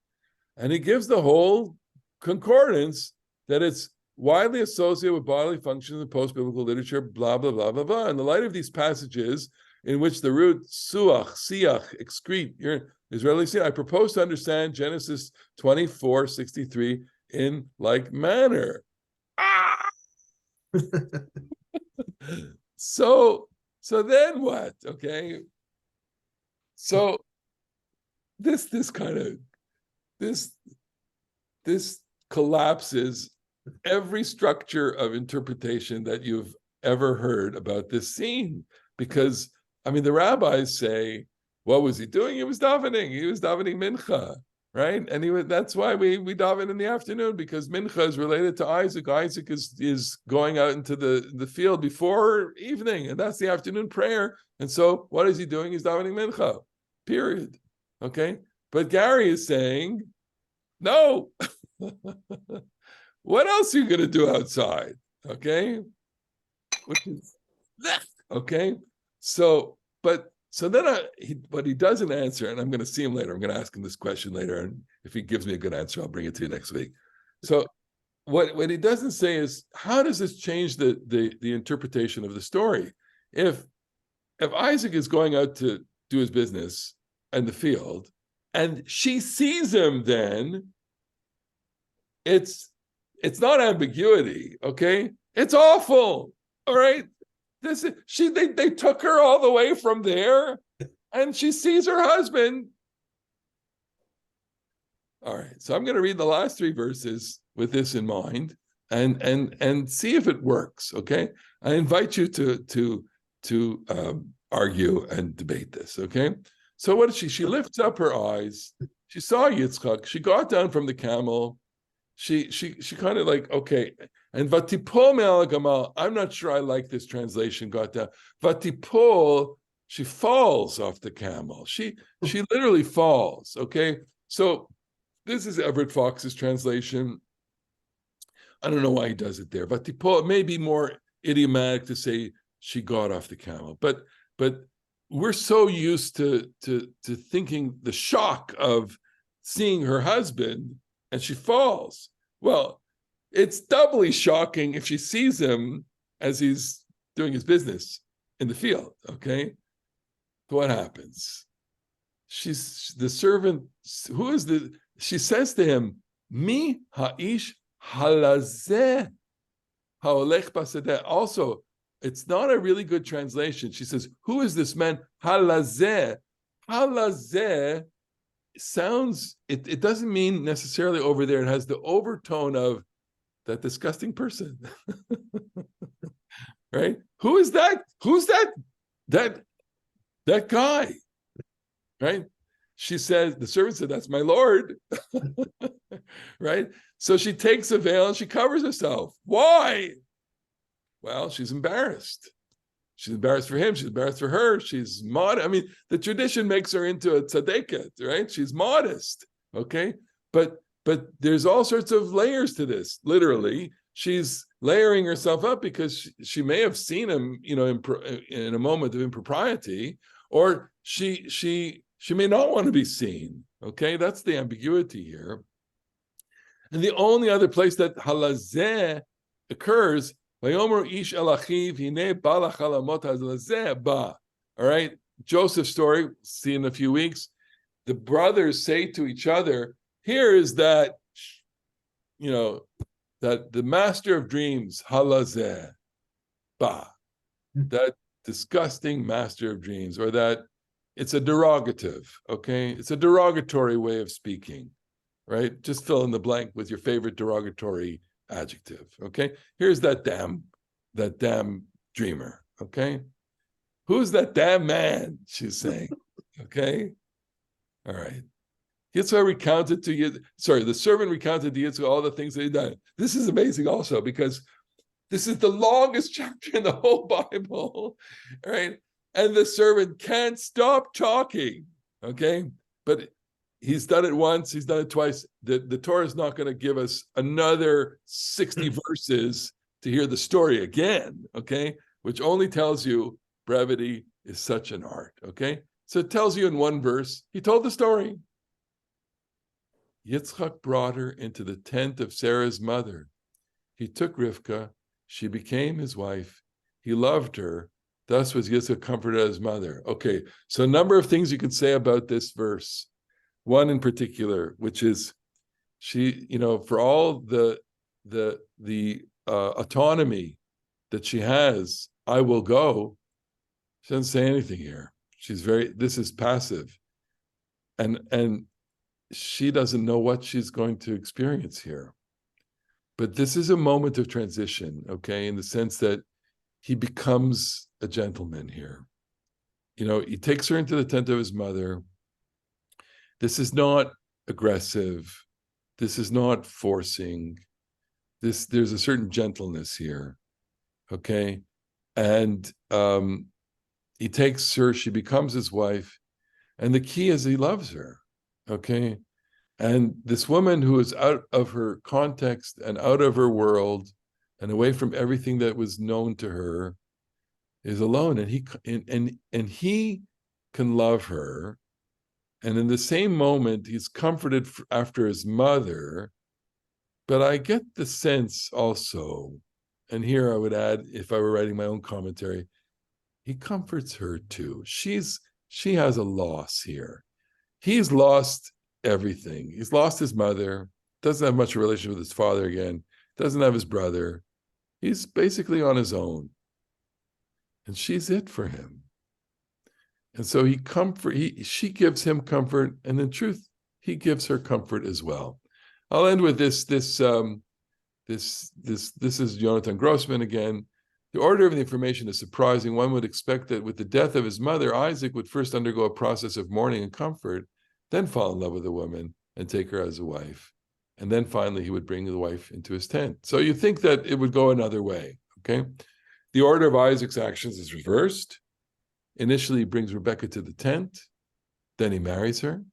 And he gives the whole concordance that it's widely associated with bodily functions in post-biblical literature, blah, blah, blah, blah, blah. In the light of these passages, in which the root suach, siach, excrete, is rarely seen, I propose to understand Genesis 24:63 in like manner. So then what? Okay. So this collapses every structure of interpretation that you've ever heard about this scene. Because, I mean, the rabbis say, what was he doing? He was davening. He was davening mincha, right? And that's why we daven in the afternoon, because mincha is related to Isaac. Isaac is going out into the field before evening, and that's the afternoon prayer. And so what is he doing? He's davening mincha, period. Okay? But Gary is saying, no. What else are you going to do outside? Okay? Which is, okay? So then but he doesn't answer, and I'm going to see him later. I'm going to ask him this question later, and if he gives me a good answer, I'll bring it to you next week. So what he doesn't say is, how does this change the interpretation of the story? If Isaac is going out to do his business in the field, and she sees him, then it's not ambiguity, okay? It's awful, all right? They took her all the way from there, and she sees her husband. All right, so I'm going to read the last 3 verses with this in mind, and see if it works. Okay, I invite you to argue and debate this. Okay, so what is she? She lifts up her eyes. She saw Yitzchak. She got down from the camel. She kind of like, okay, and vatipol me'al gamal. I'm not sure I like this translation. Got down. Vatipol, she falls off the camel. She literally falls. Okay, so this is Everett Fox's translation. I don't know why he does it there. Vatipol, it may be more idiomatic to say she got off the camel, but we're so used to thinking the shock of seeing her husband and she falls. Well, it's doubly shocking if she sees him as he's doing his business in the field, okay? What happens? She's the servant, she says to him, Mi ha'ish halazeh ha'olech basadeh. Also, it's not a really good translation. She says, who is this man? Halazeh. Halazeh sounds, it doesn't mean necessarily over there. It has the overtone of that disgusting person. Right? Who is that? Who's that guy? Right? She says, the servant said, that's my Lord. Right? So she takes a veil and she covers herself. Why? Well, she's embarrassed. She's embarrassed for him. She's embarrassed for her. She's modest. I mean, the tradition makes her into a tzaddiket, right? She's modest, okay? But there's all sorts of layers to this. Literally, she's layering herself up because she may have seen him, in a moment of impropriety, or she may not want to be seen. Okay, that's the ambiguity here. And the only other place that halazeh occurs, ish all right, Joseph's story, see in a few weeks. The brothers say to each other, here is that, that the master of dreams, halazeh, that disgusting master of dreams, or that it's a derogative, okay? It's a derogatory way of speaking, right? Just fill in the blank with your favorite derogatory adjective, okay? Here's that damn dreamer, okay? Who's that damn man, she's saying, okay? All right. Yitzchak recounted to you, the servant recounted to Yitzchak all the things that he'd done. This is amazing also, because this is the longest chapter in the whole Bible, right? And the servant can't stop talking, okay? But he's done it once, he's done it twice. The Torah is not going to give us another 60 verses to hear the story again, okay? which only tells you brevity is such an art, okay? So it tells you in one verse, he told the story. Yitzchak brought her into the tent of Sarah's mother. He took Rivkah, she became his wife. He loved her, thus was Yitzchak comforted as his mother. Okay, so a number of things you could say about this verse. One in particular, which is she, for all the autonomy that she has, I will go. She doesn't say anything here. This is passive. And she doesn't know what she's going to experience here. But this is a moment of transition, okay, in the sense that he becomes a gentleman here. He takes her into the tent of his mother. This is not aggressive. This is not forcing. There's a certain gentleness here, okay? And he takes her, she becomes his wife, and the key is he loves her, okay? And this woman who is out of her context and out of her world and away from everything that was known to her is alone, and he can love her. And in the same moment, he's comforted after his mother. But I get the sense also, and here I would add, if I were writing my own commentary, he comforts her too. She has a loss here. He's lost everything. He's lost his mother, doesn't have much of a relationship with his father again, doesn't have his brother. He's basically on his own. And she's it for him. And so she gives him comfort, and in truth, he gives her comfort as well. I'll end with this. This is Jonathan Grossman again. The order of the information is surprising. One would expect that with the death of his mother, Isaac would first undergo a process of mourning and comfort, then fall in love with a woman and take her as a wife. And then finally, he would bring the wife into his tent. So you think that it would go another way, okay? The order of Isaac's actions is reversed. Initially, he brings Rebekah to the tent. Then he marries her.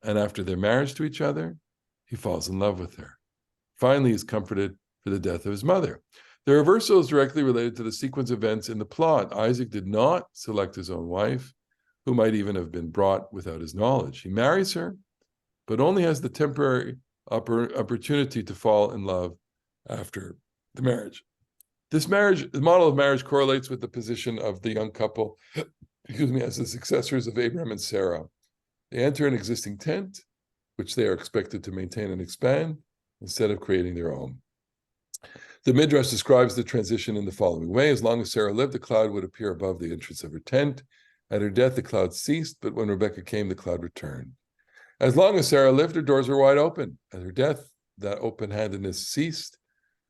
And after their marriage to each other, he falls in love with her. Finally, he's comforted for the death of his mother. The reversal is directly related to the sequence of events in the plot. Isaac did not select his own wife, who might even have been brought without his knowledge. He marries her, but only has the temporary opportunity to fall in love after the marriage. The model of marriage correlates with the position of the young couple, as the successors of Abraham and Sarah. They enter an existing tent, which they are expected to maintain and expand, instead of creating their own. The Midrash describes the transition in the following way. As long as Sarah lived, the cloud would appear above the entrance of her tent. At her death, the cloud ceased, but when Rebekah came, the cloud returned. As long as Sarah lived, her doors were wide open. At her death, that open-handedness ceased,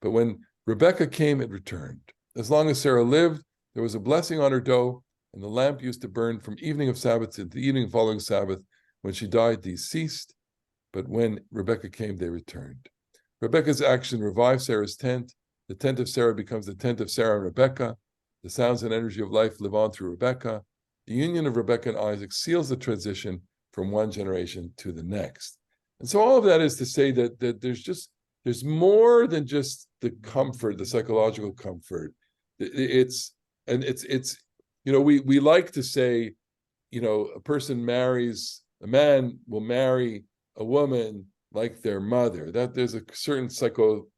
but when Rebekah came, it returned. As long as Sarah lived, there was a blessing on her dough, and the lamp used to burn from evening of Sabbath to the evening following Sabbath. When she died, these ceased, but when Rebekah came, they returned. Rebekah's action revived Sarah's tent. The tent of Sarah becomes the tent of Sarah and Rebekah. The sounds and energy of life live on through Rebekah. The union of Rebekah and Isaac seals the transition from one generation to the next. And so all of that is to say that there's more than just the comfort, the psychological comfort. We like to say, a man will marry a woman like their mother. That there's a certain psychological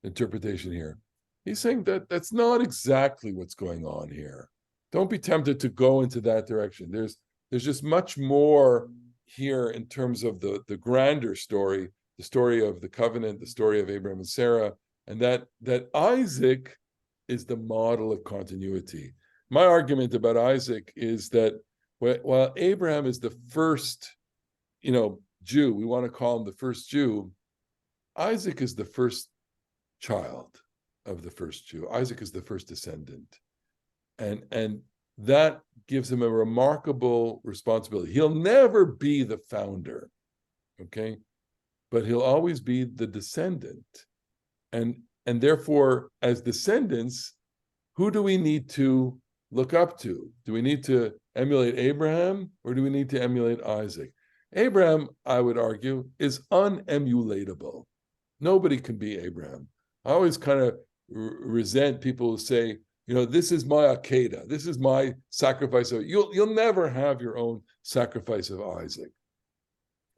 interpretation here. He's saying that that's not exactly what's going on here. Don't be tempted to go into that direction. There's just much more here in terms of the grander story, the story of the covenant, the story of Abraham and Sarah, and that Isaac is the model of continuity. My argument about Isaac is that while Abraham is the first, Jew, we want to call him the first Jew, Isaac is the first child of the first Jew. Isaac is the first descendant. And that gives him a remarkable responsibility. He'll never be the founder, okay? But he'll always be the descendant. And therefore, as descendants, who do we need to look up to? Do we need to emulate Abraham, or do we need to emulate Isaac? Abraham, I would argue, is unemulatable. Nobody can be Abraham. I always kind of resent people who say, this is my Akedah, this is my sacrifice. You'll never have your own sacrifice of Isaac.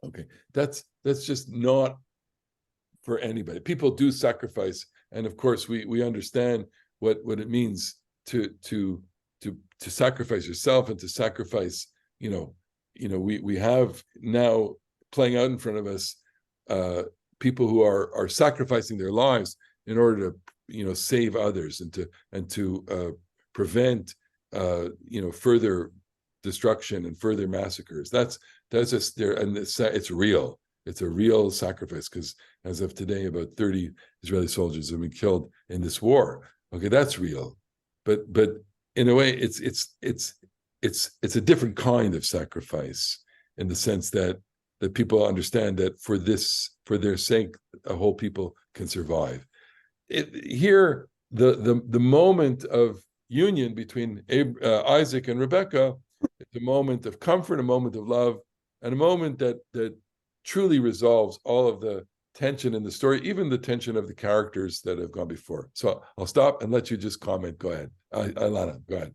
Okay, that's just not for anybody. People do sacrifice, and of course we understand what it means to sacrifice yourself and to sacrifice. We have now playing out in front of us people who are sacrificing their lives in order to save others and to prevent further destruction and further massacres. That's just there, and it's real. It's a real sacrifice, because as of today, about 30 Israeli soldiers have been killed in this war. Okay, that's real, but in a way, it's a different kind of sacrifice, in the sense that people understand that for their sake, a whole people can survive. Here, the moment of union between Isaac and Rebekah is a moment of comfort, a moment of love, and a moment that truly resolves all of the tension in the story, even the tension of the characters that have gone before. So I'll stop and let you just comment. Go ahead. Ilana, go ahead.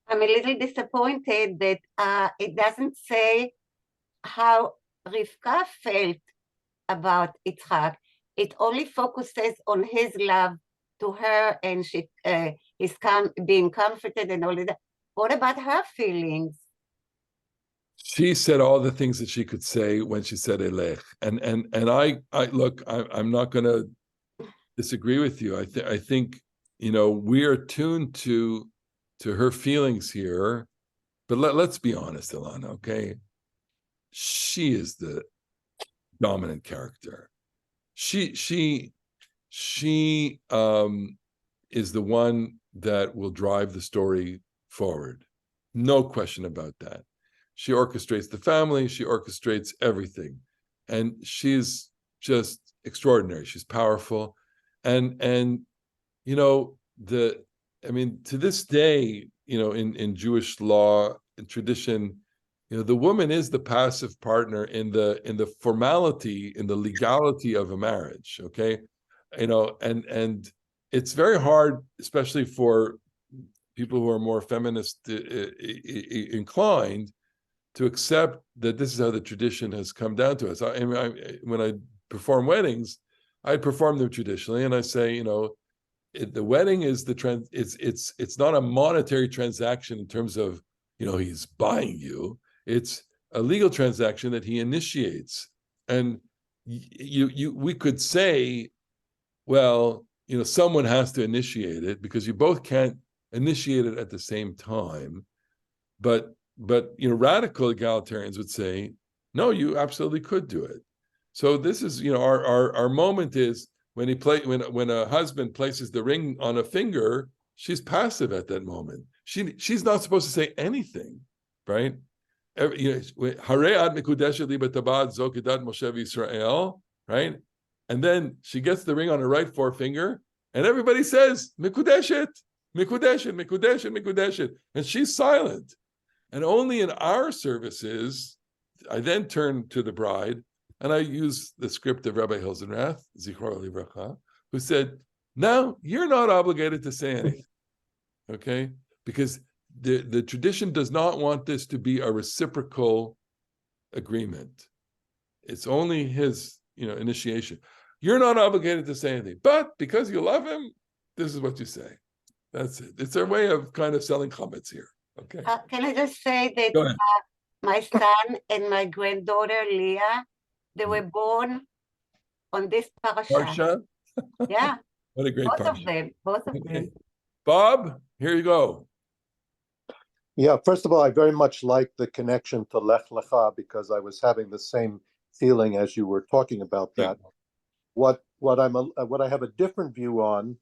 I'm a little disappointed that it doesn't say how Rivka felt about Yitzhak. It only focuses on his love to her, and she is being comforted and all of that. What about her feelings? She said all the things that she could say when she said Elech, and I look, I'm not going to disagree with you. I think we are tuned to her feelings here, but let's be honest, Ilana. Okay, she is the dominant character. She is the one that will drive the story forward. No question about that. She orchestrates the family, she orchestrates everything. And she's just extraordinary. She's powerful. And to this day, in Jewish law and tradition, the woman is the passive partner in the formality, in the legality of a marriage. Okay. And it's very hard, especially for people who are more feminist inclined, to accept that this is how the tradition has come down to us. When I perform weddings, I perform them traditionally, and I say, the wedding is it's not a monetary transaction in terms of he's buying you. It's a legal transaction that he initiates, and we could say, well, someone has to initiate it, because you both can't initiate it at the same time, but radical egalitarians would say, no, you absolutely could do it. So this is, our moment is when when a husband places the ring on a finger, she's passive at that moment. She's not supposed to say anything, right? Right? And then she gets the ring on her right forefinger, and everybody says, Mikudeshet, Mikudeshet, Mikudeshet, Mikudeshet. And she's silent. And only in our services, I then turn to the bride, and I use the script of Rabbi Hilsenrath, Zichro Livracha, who said, now you're not obligated to say anything, okay? Because the tradition does not want this to be a reciprocal agreement. It's only his, initiation. You're not obligated to say anything, but because you love him, this is what you say. That's it. It's our way of kind of selling chametz here. Okay. Can I just say that my son and my granddaughter Leah, they were born on this parasha. Yeah. What a great parasha. Both of them. Bob, here you go. Yeah, first of all, I very much like the connection to Lech Lecha, because I was having the same feeling as you were talking about that. Yeah. What I have a different view on,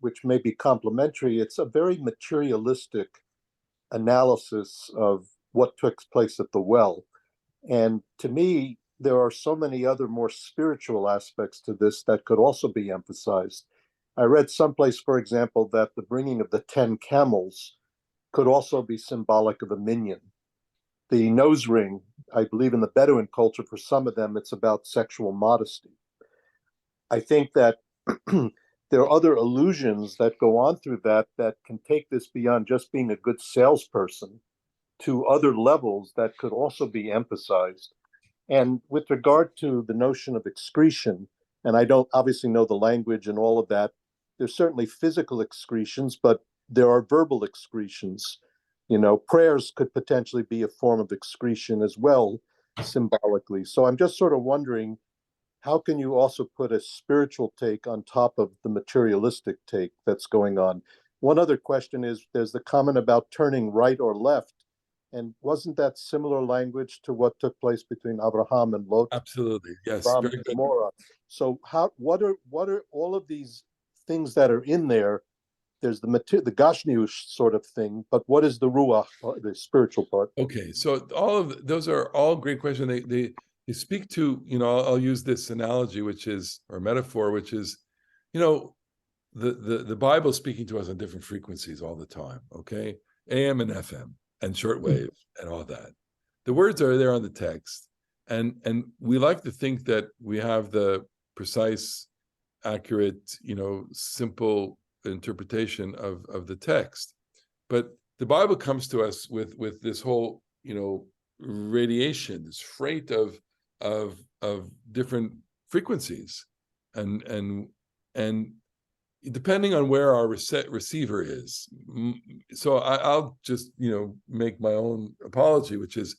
which may be complementary, it's a very materialistic analysis of what took place at the well. And to me, there are so many other more spiritual aspects to this that could also be emphasized. I read someplace, for example, that the bringing of the 10 camels could also be symbolic of a minyan. The nose ring, I believe in the Bedouin culture, for some of them, it's about sexual modesty. I think that there are other allusions that go on through that can take this beyond just being a good salesperson to other levels that could also be emphasized. And with regard to the notion of excretion, and I don't obviously know the language and all of that, there's certainly physical excretions, but there are verbal excretions. Prayers could potentially be a form of excretion as well, symbolically. So I'm just sort of wondering, how can you also put a spiritual take on top of the materialistic take that's going on? One other question is, there's the comment about turning right or left. And wasn't that similar language to what took place between Abraham and Lot? Absolutely, yes, Sodom very and good. Gomorrah. So what are all of these things that are in there? There's the gashniush sort of thing, but what is the ruach, the spiritual part? Okay, so all of those are all great questions. They speak to, I'll use this analogy, which is, or metaphor, which is, the Bible speaking to us on different frequencies all the time. Okay, AM and FM and shortwave and all that. The words are there on the text, and we like to think that we have the precise, accurate, simple interpretation of the text, but the Bible comes to us with this whole, radiation, this freight of different frequencies, and depending on where our receiver is. So I'll just, make my own apology, which is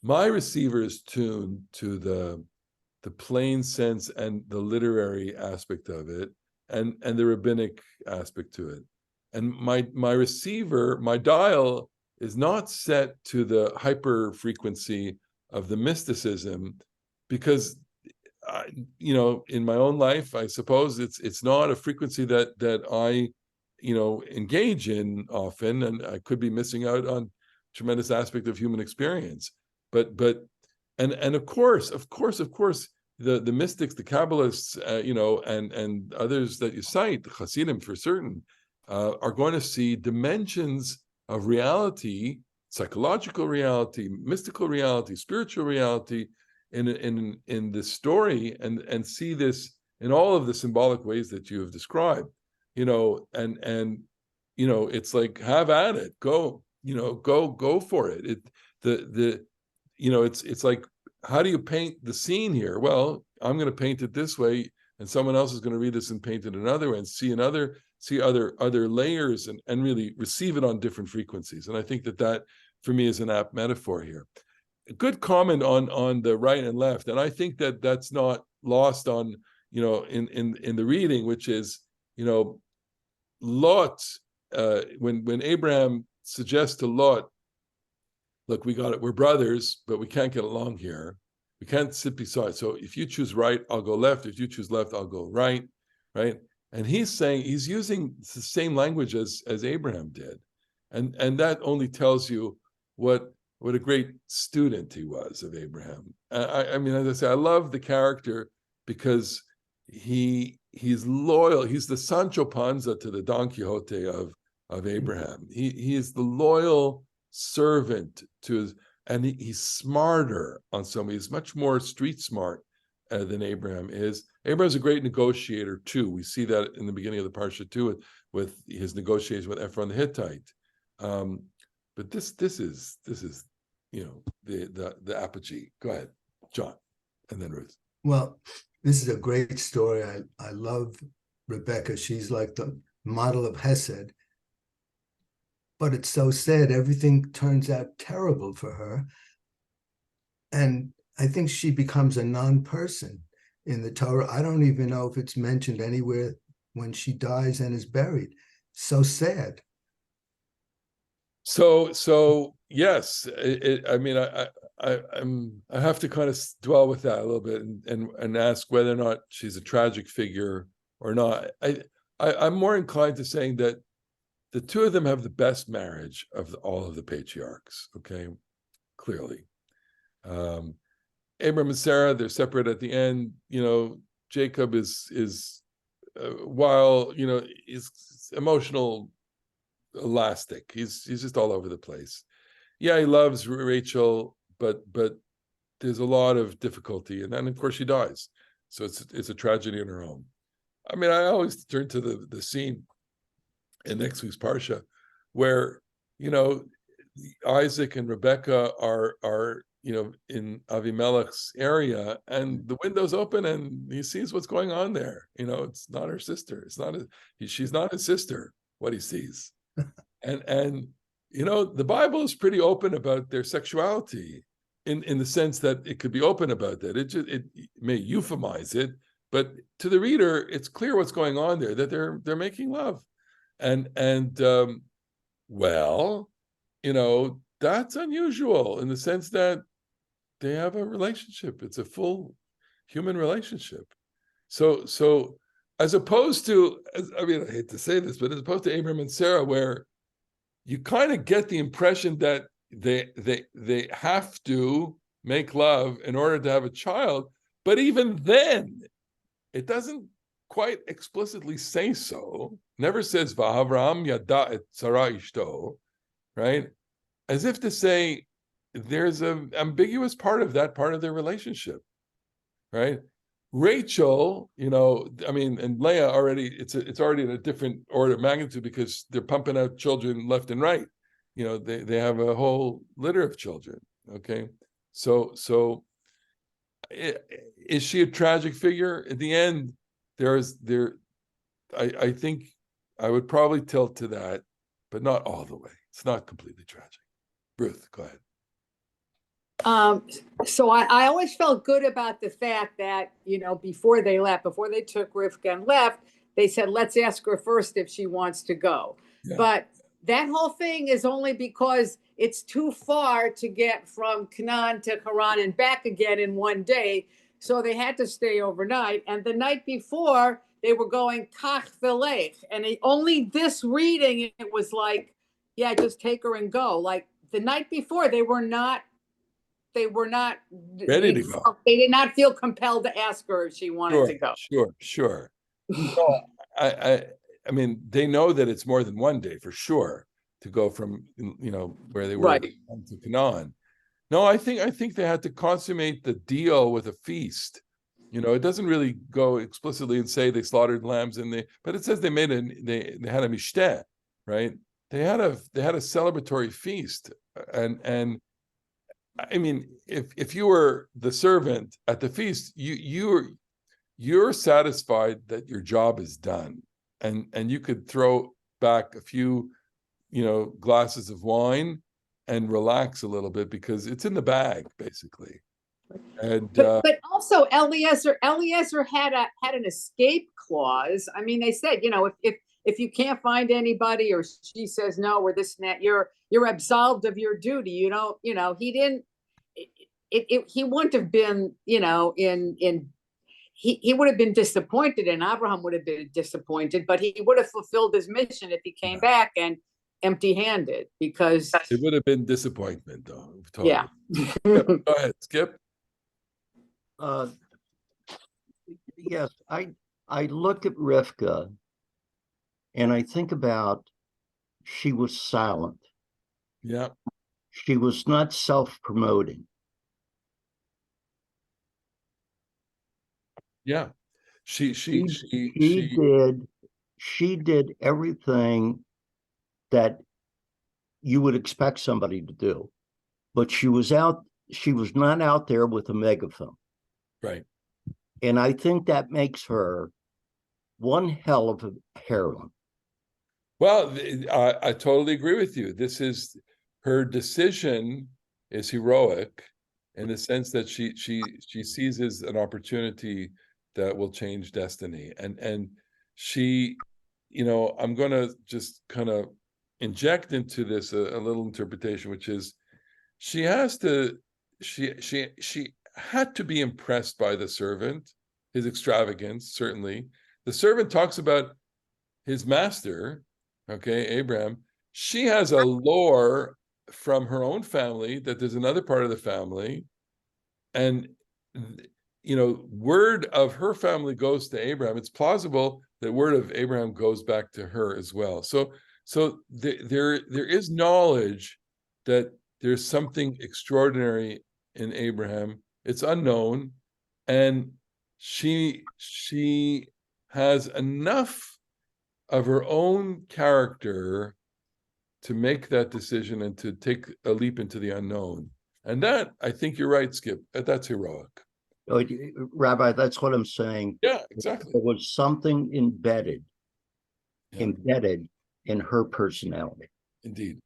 my receiver is tuned to the plain sense and the literary aspect of it, and the rabbinic aspect to it. And my receiver, my dial, is not set to the hyper frequency of the mysticism, because in my own life, I suppose it's not a frequency that I engage in often, and I could be missing out on tremendous aspect of human experience. But and of course the mystics, the Kabbalists, and others that you cite, the Hasidim for certain, are going to see dimensions of reality, psychological reality, mystical reality, spiritual reality in this story, and see this in all of the symbolic ways that you have described. And it's like, have at it, go for it. It's like, how do you paint the scene here? Well, I'm going to paint it this way, and someone else is going to read this and paint it another way, and see other layers, and really receive it on different frequencies. And I think that for me is an apt metaphor here. A good comment on the right and left, and I think that's not lost on in the reading, which is Lot, when Abraham suggests to Lot, look, we're brothers, but we can't get along here. We can't sit beside. So if you choose right, I'll go left. If you choose left, I'll go right. And he's using the same language as Abraham did. And that only tells you what a great student he was of Abraham. I mean, as I say, I love the character because he's loyal. He's the Sancho Panza to the Don Quixote of Abraham. He is the loyal servant to his, and he's smarter on some. He's much more street smart than Abraham is. Abraham's a great negotiator too. We see that in the beginning of the Parasha too, with his negotiations with Ephron the Hittite. But this is the apogee. Go ahead, John, and then Ruth. Well, this is a great story. I love Rebekah. She's like the model of Hesed. But it's so sad. Everything turns out terrible for her. And I think she becomes a non-person in the Torah. I don't even know if it's mentioned anywhere when she dies and is buried. So sad. So yes, I mean, I have to kind of dwell with that a little bit and ask whether or not she's a tragic figure or not. I'm more inclined to saying that the two of them have the best marriage of all of the patriarchs. Okay, clearly, Abram and Sarah, they're separate at the end. Jacob is while is emotional elastic. He's just all over the place. Yeah, he loves Rachel, but there's a lot of difficulty, and then of course she dies. So it's a tragedy in her own. I mean, I always turn to the scene in next week's Parsha where, you know, Isaac and Rebekah are in Avimelech's area, and the window's open, and he sees what's going on there. It's not her sister. It's not she's not his sister. What he sees, and the Bible is pretty open about their sexuality, in the sense that it could be open about that. It may euphemize it, but to the reader, it's clear what's going on there. That they're making love, and well, that's unusual in the sense that they have a relationship. It's a full human relationship. So as opposed to, I mean, I hate to say this, but as opposed to Abraham and Sarah, where you kind of get the impression that they have to make love in order to have a child, but even then, it doesn't quite explicitly say so. Never says V'Avraham yada et Sarah ishto, right? As if to say there's an ambiguous part of that part of their relationship, right? Rachel, I mean, and Leah already, it's already in a different order of magnitude because they're pumping out children left and right. They have a whole litter of children. Okay, so is she a tragic figure? At the end, I think I would probably tilt to that, but not all the way. It's not completely tragic. Ruth, go ahead. So I always felt good about the fact that, before they took Rivka and left, they said, let's ask her first if she wants to go. Yeah. But that whole thing is only because it's too far to get from Canaan to Haran and back again in one day. So they had to stay overnight. And the night before, they were going Kach Velech. And only this reading, it was like, yeah, just take her and go. Like the night before, they were not ready to go. They did not feel compelled to ask her if she wanted to go. Sure. No, I mean, they know that it's more than one day for sure to go from where they were to Canaan. No, I think they had to consummate the deal with a feast. It doesn't really go explicitly and say they slaughtered lambs but it says they had a mishteh, right? They had a celebratory feast, and I mean, if you were the servant at the feast, you're satisfied that your job is done, and you could throw back a few, glasses of wine and relax a little bit because it's in the bag, basically. And but also Eliezer had an escape clause. I mean, they said, if you can't find anybody, or she says no, or this and that, you're absolved of your duty. He didn't. He wouldn't have been, he would have been disappointed, and Abraham would have been disappointed, but he would have fulfilled his mission if he came back and empty-handed, because it would have been disappointment, though. Totally. Yeah. Go ahead, Skip. Yes, I look at Rivka and I think about, she was silent. Yeah. She was not self-promoting. Yeah. She did everything that you would expect somebody to do, but she was not out there with a megaphone. Right. And I think that makes her one hell of a heroine. Well, I totally agree with you. Her decision is heroic in the sense that she seizes an opportunity that will change destiny. And she, I'm going to just kind of inject into this a little interpretation, which is she had to be impressed by the servant, his extravagance, certainly. The servant talks about his master, okay, Abraham. She has a lore from her own family that there's another part of the family, and word of her family goes to Abraham. It's plausible that word of Abraham goes back to her as well. So there is knowledge that there's something extraordinary in Abraham. It's unknown, and she has enough of her own character to make that decision and to take a leap into the unknown. And that, I think you're right, Skip, that's heroic. Rabbi, that's what I'm saying. Yeah, exactly. There was something embedded Yeah. in her personality. Indeed.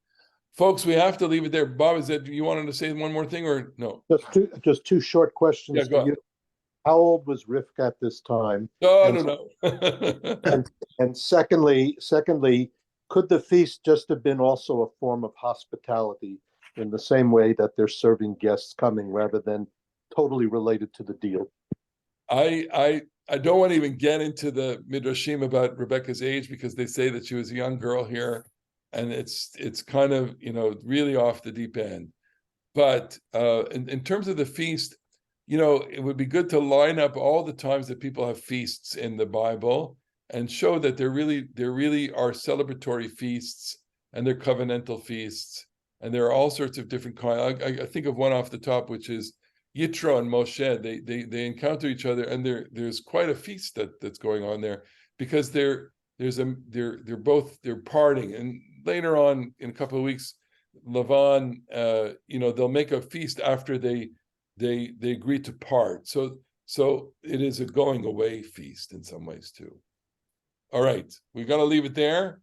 Folks, we have to leave it there. Bob, is that you wanted to say one more thing or no? Just two short questions Yeah, go for you. How old was Rivka at this time? No, I don't know. And secondly, could the feast just have been also a form of hospitality in the same way that they're serving guests coming rather than totally related to the deal? I don't want to even get into the midrashim about Rebekah's age, because they say that she was a young girl here, and it's kind of, really off the deep end. But in terms of the feast, it would be good to line up all the times that people have feasts in the Bible and show that there really are celebratory feasts, and they're covenantal feasts, and there are all sorts of different kinds. I think of one off the top, which is Yitro and Moshe. They encounter each other, and there's quite a feast that's going on there, because they're parting, and later on in a couple of weeks, Lavan, they'll make a feast after they agree to part. So it is a going away feast in some ways too. All right, we got to leave it there.